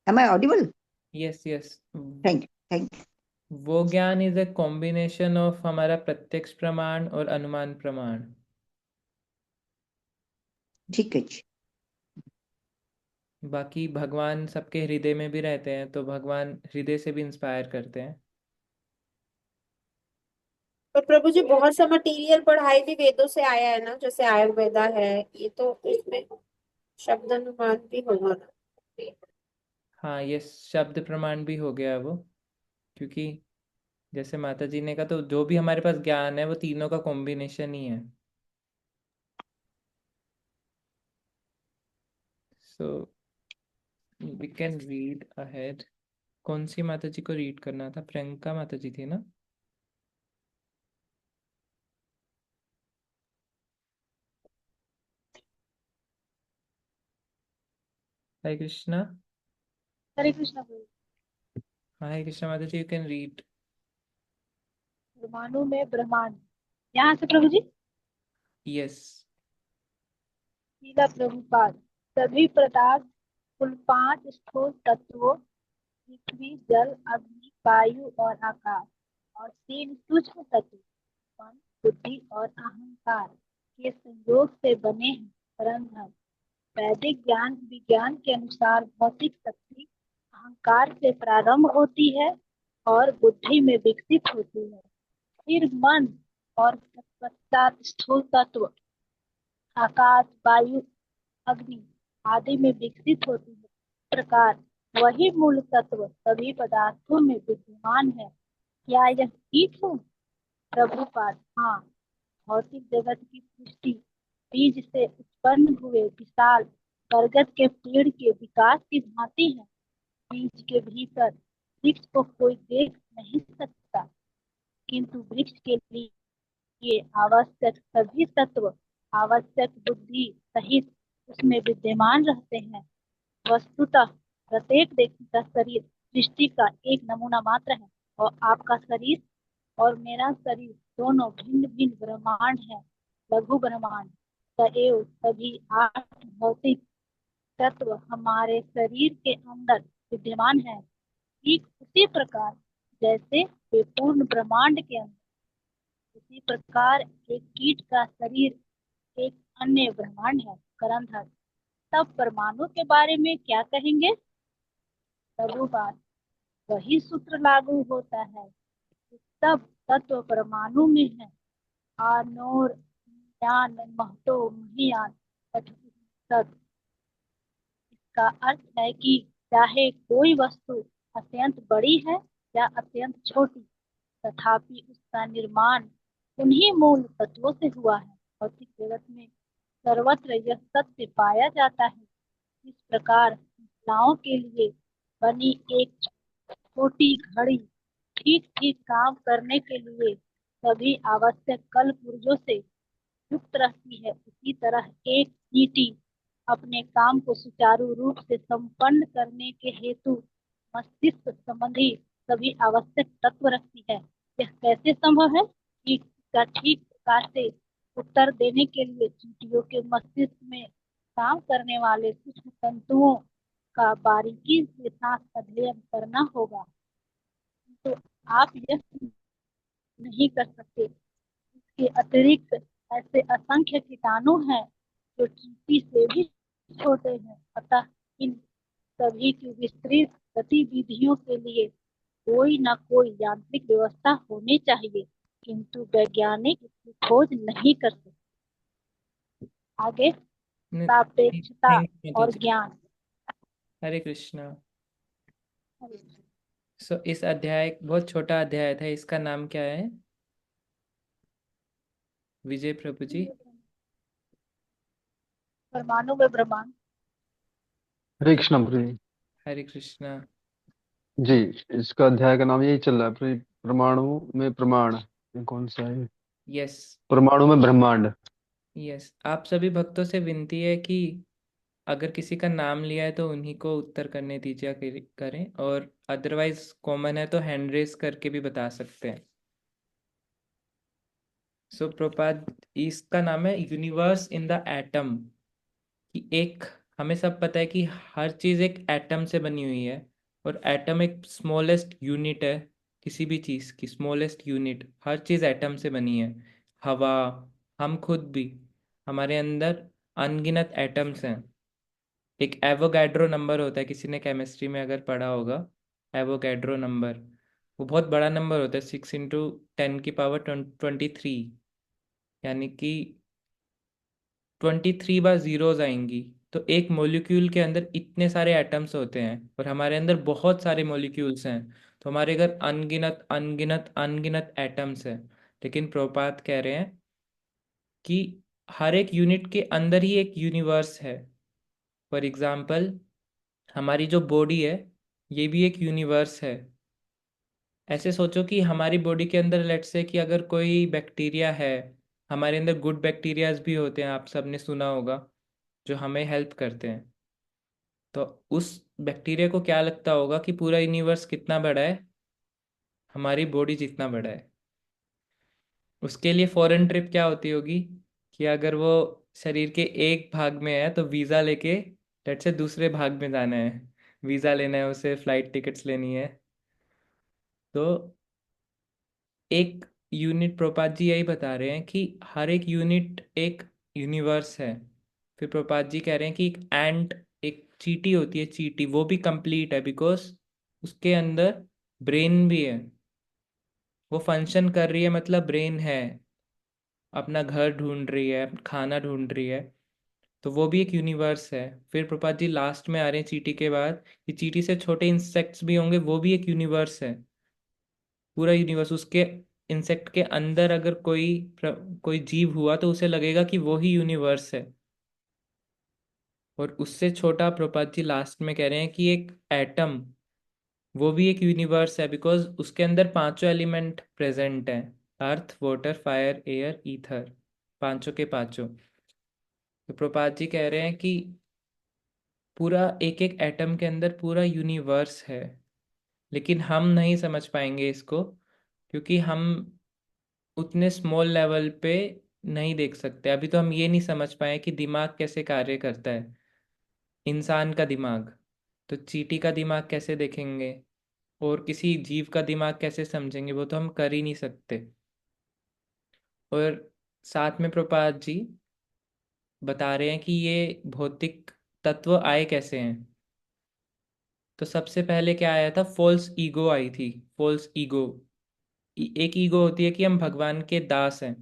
Am I audible? Yes yes. Thank you, thank you. वो ज्ञान इज अ कॉम्बिनेशन ऑफ हमारा प्रत्यक्ष प्रमाण और अनुमान प्रमाण। ठीक है जी। बाकी भगवान सबके हृदय में भी रहते हैं, तो भगवान हृदय से भी इंस्पायर करते हैं। पर प्रभु जी बहुत सा मटेरियल पढ़ाई भी वेदों से आया है ना, जैसे आयुर्वेदा है, ये तो इसमें शब्द अनुमान भी होगा ना। हाँ, ये शब्द प्रमाण भी हो गया वो, क्योंकि जैसे माता जी ने कहा, तो जो भी हमारे पास ज्ञान है वो तीनों का कॉम्बिनेशन ही है। So we can read ahead. कौन सी माता जी को रीड करना था? प्रियंका माता जी थी ना? हरे कृष्णा। हरे कृष्णा प्रभु। हाँ, हरे कृष्णा माता जी, यू कैन रीड। परमाणु में ब्रह्मांड, यहाँ से प्रभु जी। यस। लीला प्रभुपाद। सभी पदार्थ कुल 5 स्थूल तत्वों पृथ्वी, जल, अग्नि, वायु और आकाश, और 3 सूक्ष्म तत्व मन, बुद्धि और अहंकार के संयोग से बने हैं। परंतु वैदिक ज्ञान विज्ञान के अनुसार भौतिक शक्ति अहंकार से प्रारंभ होती है और बुद्धि में विकसित होती है, फिर मन और तत्पश्चात स्थूल तत्व आकाश, वायु, अग्नि आदि में विकसित होती है। इस प्रकार वही मूल तत्व सभी पदार्थों में विद्यमान है। क्या यह ठीक है? प्रभुपाद। हाँ, भौतिक जगत की सृष्टि बीज से उत्पन्न हुए विशाल बरगद के पेड़ के विकास की भांति है। बीज के भीतर वृक्ष को कोई देख नहीं सकता, किंतु वृक्ष के लिए आवश्यक सभी तत्व आवश्यक बुद्धि सहित उसमें विद्यमान रहते हैं। वस्तुतः प्रत्येक व्यक्ति का शरीर सृष्टि का एक नमूना मात्र है, और आपका शरीर और मेरा शरीर दोनों भिन्न भिन्न ब्रह्मांड है, लघु ब्रह्मांड। सएव सभी 8 भौतिक तत्व हमारे शरीर के अंदर विद्यमान है, ठीक उसी प्रकार जैसे वे पूर्ण ब्रह्मांड के अंदर। उसी प्रकार एक कीट का शरीर एक अन्य ब्रह्मांड है। करंधर। तब परमाणु के बारे में क्या कहेंगे? प्रभुपाद। वही सूत्र लागू होता है। सब तत्व परमाणु में है। आनोर ज्ञान महतो महियान तत्। इसका अर्थ है कि चाहे कोई वस्तु अत्यंत बड़ी है या अत्यंत छोटी, तथापि उसका निर्माण उन्हीं मूल तत्वों से हुआ है। भौतिक जगत में सर्वत्र यह सत्य पाया जाता है। इस प्रकार महिलाओं के लिए बनी एक छोटी घड़ी ठीक ठीक काम करने के लिए सभी आवश्यक कल पुर्जों से युक्त रहती है। उसी तरह एक चींटी अपने काम को सुचारू रूप से संपन्न करने के हेतु मस्तिष्क संबंधी सभी आवश्यक तत्व रखती है। यह कैसे संभव है? ठीक का ठीक प्रकार से उत्तर देने के लिए चींटियों के मस्तिष्क में काम करने वाले सूक्ष्म तंतुओं का बारीकी के साथ अध्ययन करना होगा। तो आप यह नहीं कर सकते। इसके अतिरिक्त ऐसे असंख्य कीटाणु हैं जो चींटी से भी छोटे हैं। अतः इन सभी की विस्तृत गतिविधियों के लिए कोई न कोई यांत्रिक व्यवस्था होनी चाहिए, किंतु वैज्ञानिक इसकी खोज नहीं कर सकते। आगे सापेक्षता थैंक यू माता और जी। ज्ञान। हरे कृष्णा। सो इस अध्याय, बहुत छोटा अध्याय था, इसका नाम क्या है विजय प्रभु जी? परमाणु में ब्रह्मांड। हरे कृष्णा प्रभु जी। हरे कृष्णा। जी, इसका अध्याय का नाम यही चल रहा है, परमाणु में प्रमाण। ये कौन सा है? यस। परमाणु में ब्रह्मांड। यस, आप सभी भक्तों से विनती है कि अगर किसी का नाम लिया है तो उन्हीं को उत्तर करने दीजिए करें, और अदरवाइज कॉमन है तो हैंड रेस करके भी बता सकते हैं। सो प्रपात, इसका नाम है यूनिवर्स इन द एटम। कि एक, हमें सब पता है कि हर चीज़ एक एटम से बनी हुई है, और एटम एक स्मॉलेस्ट यूनिट है। किसी भी चीज़ की स्मॉलेस्ट यूनिट, हर चीज़ एटम से बनी है। हवा, हम खुद भी, हमारे अंदर अनगिनत एटम्स हैं। एक एवोगैड्रो नंबर होता है, किसी ने केमिस्ट्री में अगर पढ़ा होगा, एवोगैड्रो नंबर, वो बहुत बड़ा नंबर होता है, 6 × 10⁻23, यानी कि 23 बार जीरोज आएंगी। तो एक मॉलिक्यूल के अंदर इतने सारे एटम्स होते हैं और हमारे अंदर बहुत सारे मॉलिक्यूल्स हैं, तो हमारे घर अनगिनत अनगिनत अनगिनत एटम्स हैं। लेकिन प्रोपात कह रहे हैं कि हर एक यूनिट के अंदर ही एक यूनिवर्स है। फॉर एग्जाम्पल, हमारी जो बॉडी है ये भी एक यूनिवर्स है। ऐसे सोचो कि हमारी बॉडी के अंदर लेट्स से कि अगर कोई बैक्टीरिया है, हमारे अंदर गुड बैक्टीरियाज भी होते हैं, आप सबने सुना होगा, जो हमें हेल्प करते हैं। तो उस बैक्टीरिया को क्या लगता होगा कि पूरा यूनिवर्स कितना बड़ा है, हमारी बॉडी जितना बड़ा है। उसके लिए फॉरेन ट्रिप क्या होती होगी कि अगर वो शरीर के एक भाग में है तो वीज़ा लेके लेट्स से दूसरे भाग में जाना है, वीज़ा लेना है उसे, फ्लाइट टिकट्स लेनी है। तो एक यूनिट, प्रपात जी यही बता रहे हैं कि हर एक यूनिट एक यूनिवर्स है। फिर प्रपात जी कह रहे हैं कि एक एंट, एक चींटी होती है, चींटी वो भी कंप्लीट है बिकॉज उसके अंदर ब्रेन भी है, वो फंक्शन कर रही है, मतलब ब्रेन है, अपना घर ढूंढ रही है, खाना ढूंढ रही है, तो वो भी एक यूनिवर्स है। फिर प्रपात जी लास्ट में आ रहे हैं चींटी के बाद कि चींटी से छोटे इंसेक्ट्स भी होंगे, वो भी एक यूनिवर्स है, पूरा यूनिवर्स। उसके इंसेक्ट के अंदर अगर कोई जीव हुआ तो उसे लगेगा कि वो ही यूनिवर्स है। और उससे छोटा प्रपात जी लास्ट में कह रहे हैं कि एक एटम, वो भी एक यूनिवर्स है बिकॉज उसके अंदर पांचों एलिमेंट प्रेजेंट हैं, earth water fire air ether, पांचों के पांचों। तो प्रपात जी कह रहे हैं कि पूरा एक एक एटम के अंदर पूरा यूनिवर्स है, लेकिन हम नहीं समझ पाएंगे इसको, क्योंकि हम उतने स्मॉल लेवल पे नहीं देख सकते। अभी तो हम ये नहीं समझ पाए कि दिमाग कैसे कार्य करता है, इंसान का दिमाग। तो चींटी का दिमाग कैसे देखेंगे और किसी जीव का दिमाग कैसे समझेंगे, वो तो हम कर ही नहीं सकते। और साथ में प्रपात जी बता रहे हैं कि ये भौतिक तत्व आए कैसे हैं। तो सबसे पहले क्या आया था, फॉल्स ईगो आई थी। फॉल्स ईगो, एक ईगो होती है कि हम भगवान के दास हैं,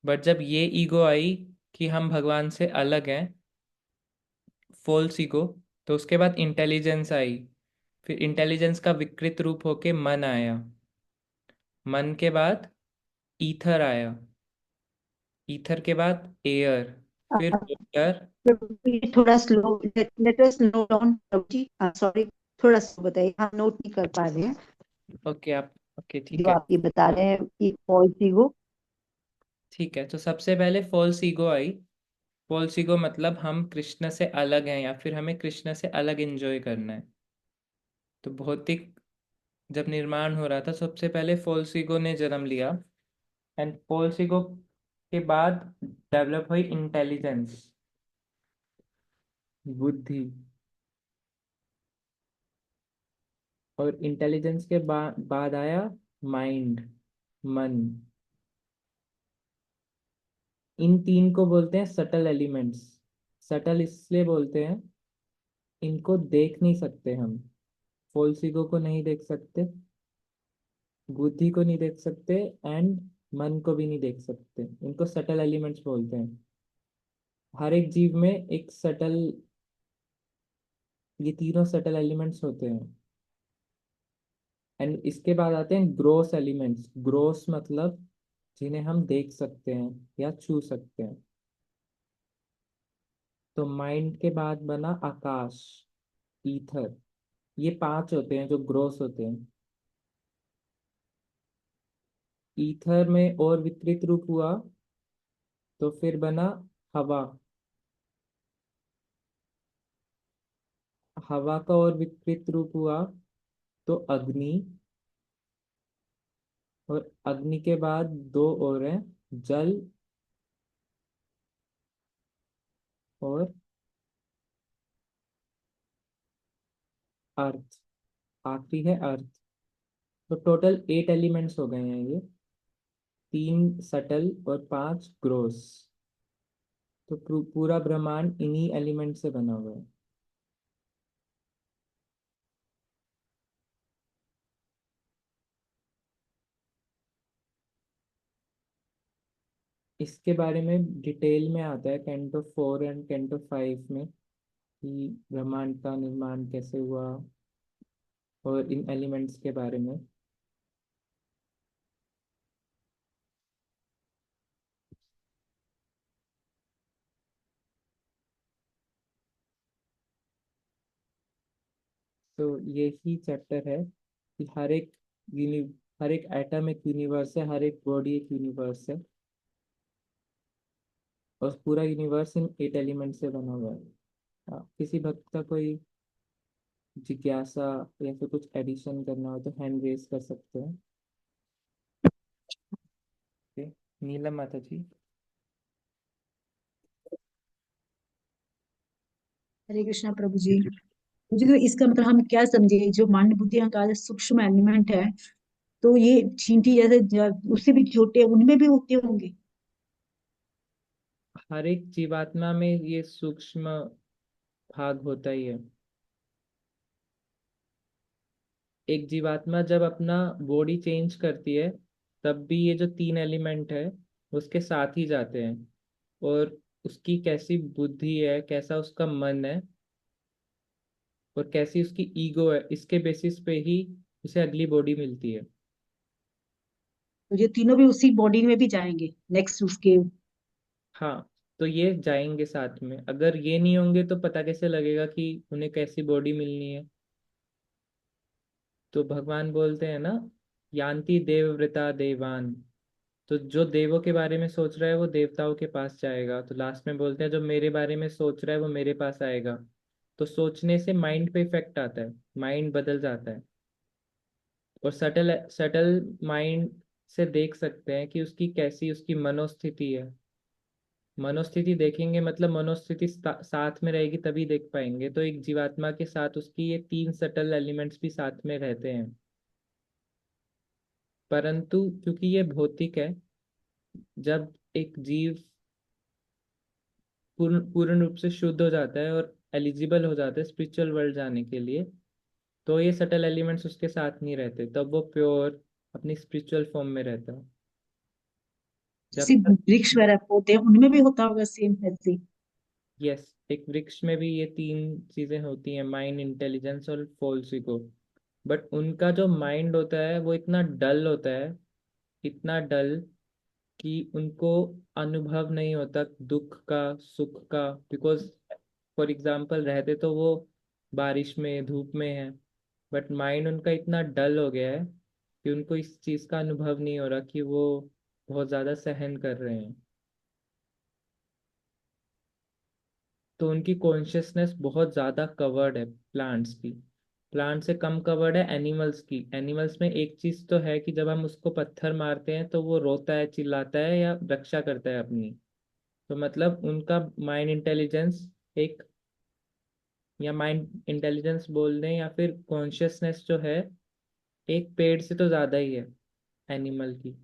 बट जब ये ईगो आई कि हम भगवान से अलग हैं, फॉल्स ईगो, तो उसके बाद इंटेलिजेंस आई। फिर इंटेलिजेंस का विकृत रूप होके मन आया, मन के बाद ईथर आया, ईथर के बाद एयर, फिर वाटर। प्रभु जी थोड़ा slow, let us note down प्रभु जी, सॉरी, थोड़ा सा बताइए, हम नोट नहीं कर पा रहे हैं ओके, आप ओके, ठीक जो है। आप ये बता रहे हैं कि फॉल्स ईगो। ठीक है, तो सबसे पहले फॉल्स ईगो आई। फॉल्स ईगो मतलब हम कृष्ण से अलग हैं या फिर हमें कृष्ण से अलग एंजॉय करना है। तो भौतिक जब निर्माण हो रहा था, सबसे पहले फॉल्स ईगो ने जन्म लिया, एंड फॉल्स ईगो के बाद डेवलप हुई इंटेलिजेंस, बुद्धि। और इंटेलिजेंस के बाद आया माइंड, मन। इन तीन को बोलते हैं सटल एलिमेंट्स। सटल इसलिए बोलते हैं, इनको देख नहीं सकते हम, फॉल्स ईगो को नहीं देख सकते, बुद्धि को नहीं देख सकते, एंड मन को भी नहीं देख सकते। इनको सटल एलिमेंट्स बोलते हैं। हर एक जीव में एक सटल, ये तीनों सटल एलिमेंट्स होते हैं। एंड इसके बाद आते हैं ग्रोस एलिमेंट्स। ग्रोस मतलब जिन्हें हम देख सकते हैं या छू सकते हैं। तो माइंड के बाद बना आकाश, ईथर। ये पांच होते हैं जो ग्रोस होते हैं। ईथर में और विकृत रूप हुआ तो फिर बना हवा। हवा का और विकृत रूप हुआ तो अग्नि। और अग्नि के बाद दो और हैं, जल और अर्थ। आखिरी है अर्थ। तो टोटल 8 एलिमेंट्स हो गए हैं ये, 3 सटल और 5 ग्रोस। तो पूरा ब्रह्मांड इन्हीं एलिमेंट से बना हुआ है। इसके बारे में डिटेल में आता है कैंटो 4 एंड कैंटो 5 में कि ब्रह्मांड का निर्माण कैसे हुआ और इन एलिमेंट्स के बारे में। तो यही चैप्टर है कि हर एक एटम एक यूनिवर्स है, हर एक बॉडी एक यूनिवर्स है, और पूरा यूनिवर्स इन 8 एलिमेंट से बना हुआ है। किसी भक्त का कोई जिज्ञासा या फिर कुछ एडिशन करना हो तो हैंड रेज कर सकते हैं। ओके, नीलम माता जी। हरे कृष्णा प्रभु जी। मुझे तो इसका मतलब हम क्या समझे, जो मन बुद्धि अहंकार सूक्ष्म एलिमेंट है, तो ये चींटी जैसे उससे भी छोटे उनमें भी होते होंगे। हर एक जीवात्मा में ये सूक्ष्म भाग होता ही है। एक जीवात्मा जब अपना बॉडी चेंज करती है तब भी ये जो 3 एलिमेंट है उसके साथ ही जाते हैं, और उसकी कैसी बुद्धि है, कैसा उसका मन है और कैसी उसकी ईगो है, इसके बेसिस पे ही उसे अगली बॉडी मिलती है। तो ये तीनों भी उसी बॉडी में भी जाएंगे नेक्स्ट उसके। हाँ, तो ये जाएंगे साथ में। अगर ये नहीं होंगे तो पता कैसे लगेगा कि उन्हें कैसी बॉडी मिलनी है। तो भगवान बोलते हैं ना, यान्ति देवव्रता देवान। तो जो देवों के बारे में सोच रहा है वो देवताओं के पास जाएगा। तो लास्ट में बोलते हैं जो मेरे बारे में सोच रहा है वो मेरे पास आएगा। तो सोचने से माइंड पे इफेक्ट आता है, माइंड बदल जाता है। और सटल सटल माइंड से देख सकते हैं कि उसकी कैसी उसकी मनोस्थिति है। मनोस्थिति देखेंगे मतलब मनोस्थिति साथ में रहेगी तभी देख पाएंगे। तो एक जीवात्मा के साथ उसकी ये 3 सटल एलिमेंट्स भी साथ में रहते हैं। परंतु क्योंकि ये भौतिक है, जब एक जीव पूर्ण रूप से शुद्ध हो जाता है और एलिजिबल हो जाता है स्पिरिचुअल वर्ल्ड जाने के लिए, तो ये सटल एलिमेंट्स उसके साथ नहीं रहते, तब वो प्योर अपनी स्पिरिचुअल फॉर्म में रहता है। जैसे जब तक वृक्ष वगैरह होते हैं उनमें भी होता होगा सेम ऐसे। यस, एक वृक्ष में भी ये 3 चीजें होती हैं, माइंड, इंटेलिजेंस और फॉल्स ईगो। बट उनका जो माइंड होता है वो इतना डल होता है, इतना डल कि उनको अनुभव नहीं होता दुख का, सुख का। बिकॉज फॉर एग्जाम्पल रहते तो वो बारिश में, धूप में है, बट माइंड उनका इतना डल हो गया है कि उनको इस चीज़ का अनुभव नहीं हो रहा कि वो बहुत ज़्यादा सहन कर रहे हैं। तो उनकी कॉन्शियसनेस बहुत ज़्यादा कवर्ड है प्लांट्स की। प्लांट से कम कवर्ड है एनिमल्स की। एनिमल्स में एक चीज़ तो है कि जब हम उसको पत्थर मारते हैं तो वो रोता है, चिल्लाता है या रक्षा करता है अपनी। तो मतलब उनका माइंड इंटेलिजेंस एक, या माइंड इंटेलिजेंस बोल दें या फिर कॉन्शियसनेस जो है, एक पेड़ से तो ज़्यादा ही है एनिमल की।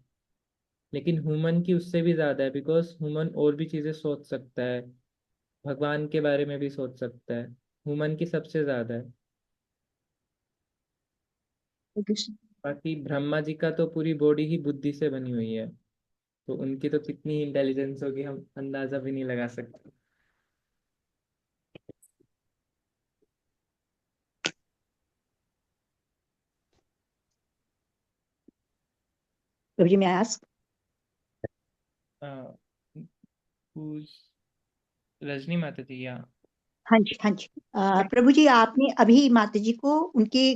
लेकिन ह्यूमन की उससे भी ज़्यादा है, बिकॉज ह्यूमन और भी चीज़ें सोच सकता है, भगवान के बारे में भी सोच सकता है। ह्यूमन की सबसे ज़्यादा है। बाकी ब्रह्मा जी का तो पूरी बॉडी ही बुद्धि से बनी हुई है, तो उनकी तो कितनी इंटेलिजेंस होगी हम अंदाजा भी नहीं लगा सकते। प्रभु जी मैं आस्क। हाँ, रजनी माता जी या हाँ जी हाँ जी। प्रभु जी आपने अभी माता जी को उनके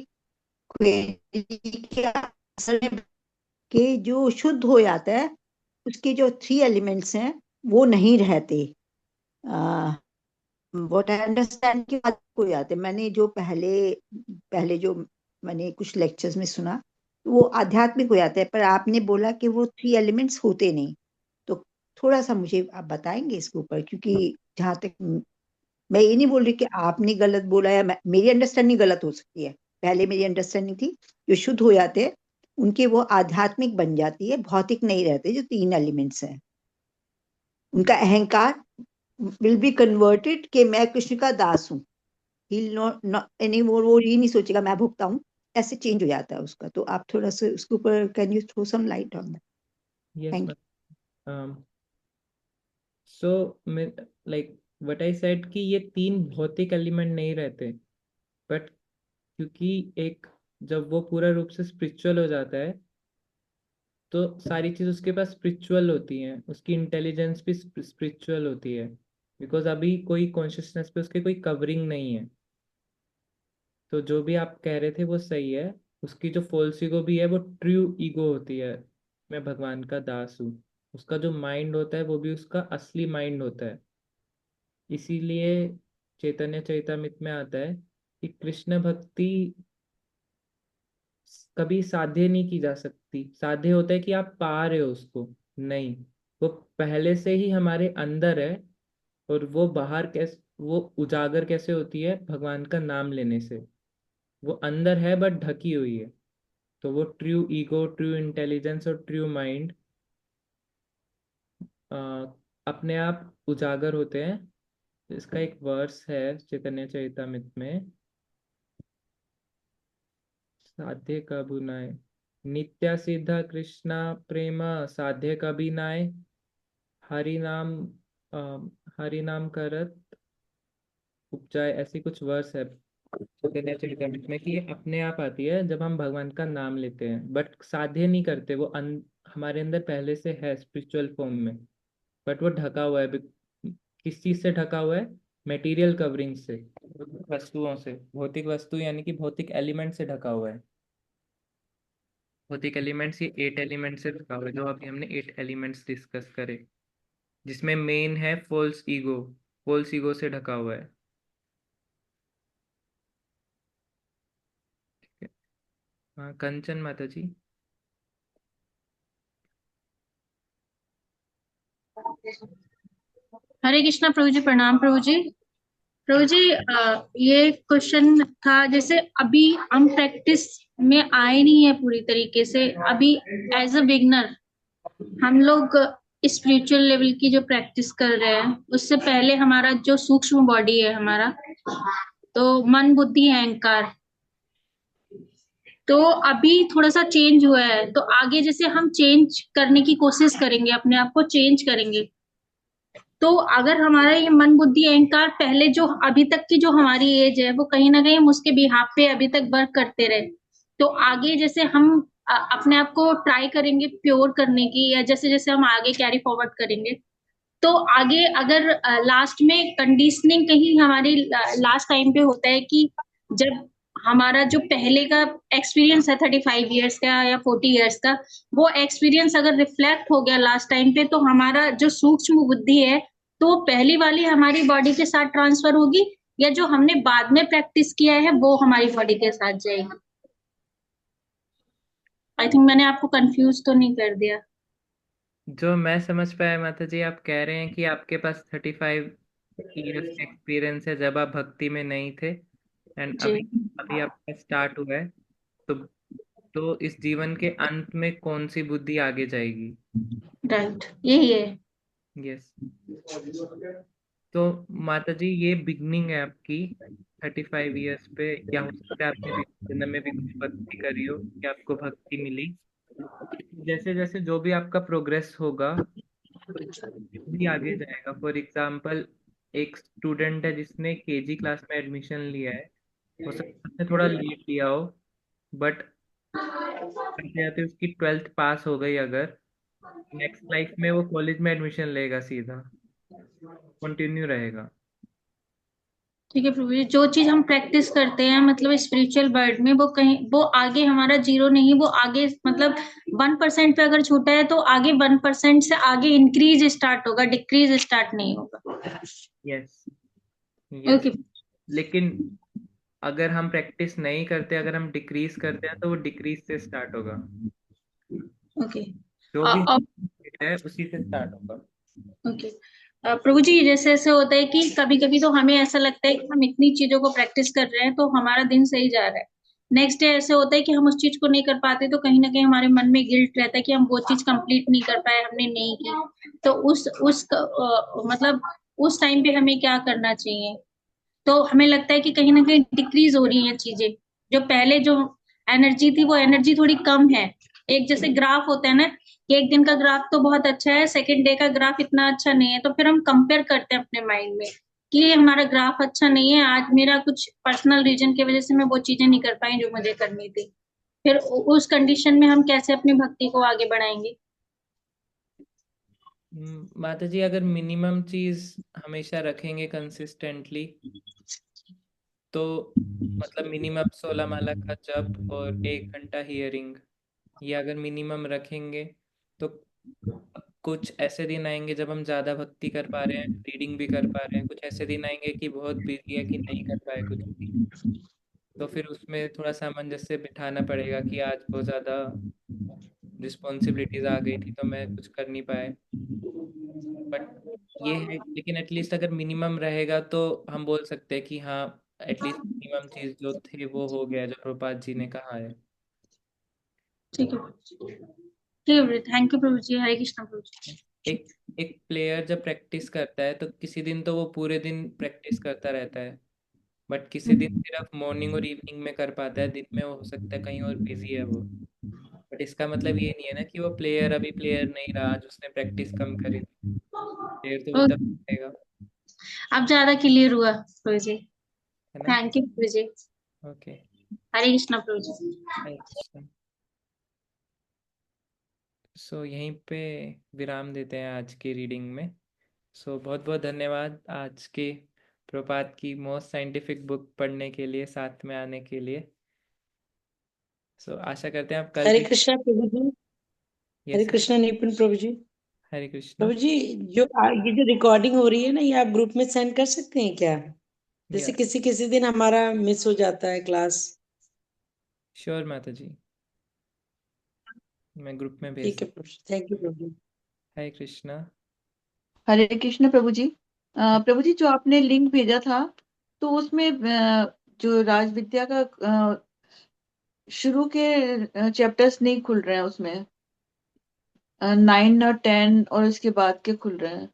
क्वेरी के असल में कि जो शुद्ध हो जाता है उसके जो 3 एलिमेंट्स हैं वो नहीं रहते। व्हाट आई अंडरस्टैंड की बात हो जाते। मैंने जो पहले पहले जो मैंने कुछ लेक्चर्स में सुना वो आध्यात्मिक हो जाता है, पर आपने बोला कि वो 3 एलिमेंट्स होते नहीं। तो थोड़ा सा मुझे आप बताएंगे इसके ऊपर, क्योंकि जहां तक मैं ये नहीं बोल रही कि आपने गलत बोला या मेरी अंडरस्टैंडिंग गलत हो सकती है। पहले मेरी अंडरस्टैंडिंग थी जो शुद्ध हो जाते हैं उनके वो आध्यात्मिक बन जाती है, भौतिक नहीं रहते जो 3 एलिमेंट्स हैं। उनका अहंकार विल बी कन्वर्टेड कि मैं कृष्ण का दास हूँ। ही नॉट एनी मोर, वो ये नहीं सोचेगा मैं भुगता हूँ, ऐसे चेंज हो जाता है उसका। तो आप थोड़ा सा उसके ऊपर can you throw some light on that? Yes, thank ma'am. So like what I said कि ये तीन भौतिक एलिमेंट नहीं रहते, बट क्योंकि एक जब वो पूरा रूप से स्पिरिचुअल हो जाता है तो सारी चीज उसके पास स्पिरिचुअल होती हैं, उसकी इंटेलिजेंस भी स्पिरिचुअल होती है, बिकॉज अभी कोई कॉन्शियसनेस पे उसके कोई कवरिंग नहीं है। तो जो भी आप कह रहे थे वो सही है। उसकी जो फॉल्स ईगो भी है वो ट्रू ईगो होती है, मैं भगवान का दास हूँ। उसका जो माइंड होता है वो भी उसका असली माइंड होता है। इसीलिए चैतन्य चरितामृत में आता है कि कृष्ण भक्ति कभी साध्य नहीं की जा सकती। साध्य होता है कि आप पा रहे हो उसको, नहीं, वो पहले से ही हमारे अंदर है। और वो बाहर कैसे, वो उजागर कैसे होती है? भगवान का नाम लेने से। वो अंदर है बट ढकी हुई है। तो वो ट्रू ईगो, ट्रू इंटेलिजेंस और ट्रू माइंड अपने आप उजागर होते हैं। इसका एक वर्स है चैतन्य चरितामृत में, साध्य कबू नाय, नित्य सिद्ध कृष्णा प्रेम साध्य कभी नाय, हरि नाम हरि नाम करत उपजाए, ऐसी कुछ वर्स है चैतन्य चरितामृत में कि ये अपने आप आती है जब हम भगवान का नाम लेते हैं, बट साध्य नहीं करते। वो हमारे अंदर पहले से है स्पिरिचुअल फॉर्म में, बट वो ढका हुआ है। किस चीज से ढका हुआ है? मटेरियल कवरिंग से, वस्तुओं से। भौतिक वस्तु यानी कि भौतिक एलिमेंट से ढका हुआ है। भौतिक एलिमेंट्स, ये 8 एलिमेंट से ढका हुआ है, जो अभी हमने 8 एलिमेंट्स डिस्कस करे, जिसमें मेन है फॉल्स ईगो। फॉल्स ईगो से ढका हुआ है। हाँ, कंचन माता जी। हरे कृष्णा प्रभु जी, प्रणाम प्रभु जी। प्रभु जी, ये क्वेश्चन था, जैसे अभी हम प्रैक्टिस में आए नहीं है पूरी तरीके से, अभी एज अ बिगनर हम लोग स्पिरिचुअल लेवल की जो प्रैक्टिस कर रहे हैं, उससे पहले हमारा जो सूक्ष्म बॉडी है हमारा, तो मन बुद्धि अहंकार, तो अभी थोड़ा सा चेंज हुआ है। तो आगे जैसे हम चेंज करने की कोशिश करेंगे, अपने आप को चेंज करेंगे, तो अगर हमारा ये मन बुद्धि अहंकार पहले जो अभी तक की जो हमारी एज है वो कहीं ना कहीं हम उसके बिहाफ पे अभी तक वर्क करते रहे, तो आगे जैसे हम अपने आप को ट्राई करेंगे प्योर करने की, या जैसे जैसे हम आगे कैरी फॉरवर्ड करेंगे, तो आगे अगर लास्ट में कंडीशनिंग कहीं हमारी लास्ट टाइम पे होता है कि जब हमारा जो पहले का एक्सपीरियंस है 35 इयर्स का या 40 इयर्स का, वो एक्सपीरियंस अगर रिफ्लेक्ट हो गया लास्ट टाइम पे, तो हमारा जो सूक्ष्म बुद्धि है तो वो पहली वाली हमारी बॉडी के साथ ट्रांसफर होगी, या जो हमने बाद में प्रैक्टिस किया है वो हमारी बॉडी के साथ जाएगी। आई थिंक मैंने आपको कंफ्यूज तो नहीं कर दिया। जो मैं समझ पाया माता जी, आप कह रहे हैं कि आपके पास 35 इयर्स एक्सपीरियंस है जब आप भक्ति में नहीं थे, एंड जी, अभी आपका स्टार्ट हुआ है। तो इस जीवन के अंत में कौन सी बुद्धि आगे जाएगी? राइट, यही है। यस। तो माता जी, ये बिगनिंग है आपकी 35 इयर्स पे, या हो सकता है आपने पिछले जन्म में भी कुछ भक्ति करी हो कि आपको भक्ति मिली। जैसे जैसे जो भी आपका प्रोग्रेस होगा भी आगे जाएगा। फॉर एग्जाम्पल, एक स्टूडेंट है जिसने केजी क्लास में एडमिशन लिया है, हो सकता है उसने थोड़ा लेट लिया हो, बट जाते जाते उसकी 12th पास हो गई। अगर नेक्स्ट लाइफ में वो कॉलेज में एडमिशन लेगा, सीधा कंटिन्यू रहेगा। ठीक है प्रभु जी, जो चीज हम प्रैक्टिस करते हैं मतलब स्पिरिचुअल वर्ल्ड में, वो कहीं वो आगे हमारा जीरो नहीं, वो आगे मतलब 1% पे अगर छूटा है तो आगे 1% से आगे इंक्रीज स्टार्ट होगा, डिक्रीज स्टार्ट नहीं होगा। Yes, yes. ओके। लेकिन अगर हम प्रैक्टिस नहीं करते, अगर हम डिक्रीज करते हैं, तो वो डिक्रीज से स्टार्ट होगा। ओके। जो भी है उसी से स्टार्ट होगा। ओके प्रभु जी, जैसे ऐसे होता है कि कभी कभी तो हमें ऐसा लगता है कि हम इतनी चीजों को प्रैक्टिस कर रहे हैं तो हमारा दिन सही जा रहा है, नेक्स्ट डे ऐसे होता है कि हम उस चीज को नहीं कर पाते, तो कहीं ना कहीं हमारे मन में गिल्ट रहता है कि हम वो चीज कंप्लीट नहीं कर पाए, हमने नहीं की। तो उस मतलब उस टाइम पे हमें क्या करना चाहिए। तो हमें लगता है कि कहीं ना कहीं डिक्रीज हो रही हैं चीजें। जो पहले जो एनर्जी थी वो एनर्जी थोड़ी कम है। एक जैसे ग्राफ होता है ना कि एक दिन का ग्राफ तो बहुत अच्छा है, सेकंड डे का ग्राफ इतना अच्छा नहीं है, तो फिर हम कंपेयर करते हैं अपने माइंड में कि ये हमारा ग्राफ अच्छा नहीं है, आज मेरा कुछ पर्सनल रीजन की वजह से मैं वो चीजें नहीं कर पाई जो मुझे करनी थी। फिर उस कंडीशन में हम कैसे अपनी भक्ति को आगे बढ़ाएंगे। माता जी, अगर मिनिमम चीज हमेशा रखेंगे कंसिस्टेंटली, तो मतलब मिनिमम 16 माला का जप और 1 घंटा हियरिंग, ये अगर मिनिमम रखेंगे, तो कुछ ऐसे दिन आएंगे जब हम ज़्यादा भक्ति कर पा रहे हैं, रीडिंग भी कर पा रहे हैं, कुछ ऐसे दिन आएंगे कि बहुत बिजी है कि नहीं कर पाए कुछ भी। तो फिर उसमें थोड़ा सामंजस्य बिठाना पड़ेगा कि आज बहुत ज़्यादा रिस्पॉन्सिबिलिटीज आ गई थी तो मैं कुछ कर नहीं पाए। बट ये है, लेकिन एटलीस्ट अगर मिनिमम रहेगा तो हम बोल सकते हैं कि हाँ, एटलीस्ट मिनिमम चीज़ जो थी वो हो गया, जो प्रभुपाद जी ने कहा है। ठीक है, ठीक है, थैंक यू प्रभु जी। हरे कृष्णा प्रभु जी। एक एक प्लेयर जब प्रैक्टिस करता है तो किसी दिन तो वो पूरे दिन प्रैक्टिस करता रहता है, बट किसी दिन सिर्फ मॉर्निंग और इवनिंग में कर पाता है, दिन में वो हो सकता है कहीं और बिजी है वो। बट इसका मतलब ये नहीं है ना कि वो प्लेयर अभी प्लेयर नहीं रहा, आज उसने प्रैक्टिस कम करी, प्लेयर तो वो तब ओके, रहेगा, अब ज्यादा क्लियर हुआ प्रभु जी। है ना। थैंक यू प्रभु जी। ओके। हरे कृष्णा प्रभु जी। सो यहीं पे विराम देते हैं आज की रीडिंग में। सो बहुत बहुत धन्यवाद आज के प्रपात की मोस्ट साइंटिफिक बुक पढ़ने के लिए, साथ में आने के लिए। सो आशा करते हैं आप कल हरे भी। कृष्णा प्रभु जी। हरे यस। कृष्णा निपुण प्रभु जी। हरे कृष्णा। प्रभु जी, ये जो रिकॉर्डिंग हो रही है ना, ये आप ग्रुप में सेंड कर सकते हैं क्या? या जैसे किसी किसी दिन हमारा मिस हो जाता है क्लास। श्योर माता जी, मैं ग्रुप में भेज ठीक है सकता प्रभु जी, थैंक यू प्रभु जी। हूँ। हरे कृष्णा। हरे कृष्ण प्रभु जी। प्रभु जी, जो आपने लिंक भेजा था तो उसमें जो राज विद्या का शुरू के चैप्टर्स नहीं खुल रहे हैं उसमें। 9 और 10 और उसके बाद के खुल रहे हैं,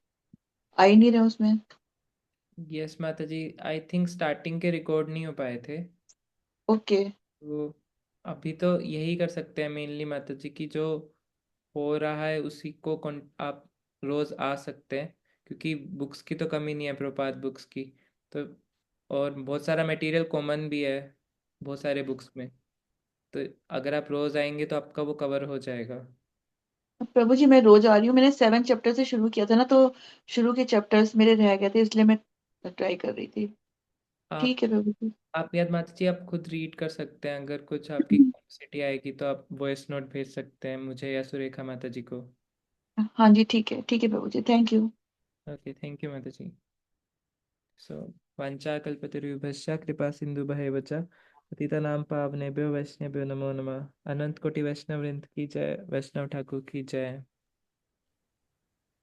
आ ही नहीं रहे उसमें। यस माता जी, आई थिंक स्टार्टिंग के रिकॉर्ड नहीं हो पाए थे। ओके। तो अभी तो यही कर सकते हैं मेनली माता जी, की जो हो रहा है उसी को आप रोज आ सकते हैं, क्योंकि बुक्स की तो कमी नहीं है, प्रपात बुक्स की। तो और बहुत सारा मटेरियल कॉमन भी है बहुत सारे बुक्स में, तो अगर आप रोज आएंगे तो आपका वो कवर हो जाएगा। प्रभु जी, मैं रोज आ रही हूँ। मैंने 7 चैप्टर से शुरू किया था ना, तो शुरू के चैप्टर्स मेरे रह गए थे, इसलिए मैं ट्राई कर रही थी। आप ठीक है प्रभु जी। आप याद माता जी, आप खुद रीड कर सकते हैं, अगर कुछ आपकी कॉम्प्लेक्सिटी आएगी तो आप वॉइस नोट भेज सकते हैं मुझे या सुरेखा माता जी को। हाँ जी, ठीक है प्रभु जी, thank you. Okay, thank you माता जी। सो वाञ्छाकल्पतरुभ्यश्च कृपा सिन्धुभ्येव च पतितानां पावनेभ्यो वैष्णवेभ्यो नमो नमः। अनंत कोटि वैष्णव वृंद की जय, वैष्णव ठाकुर की जय।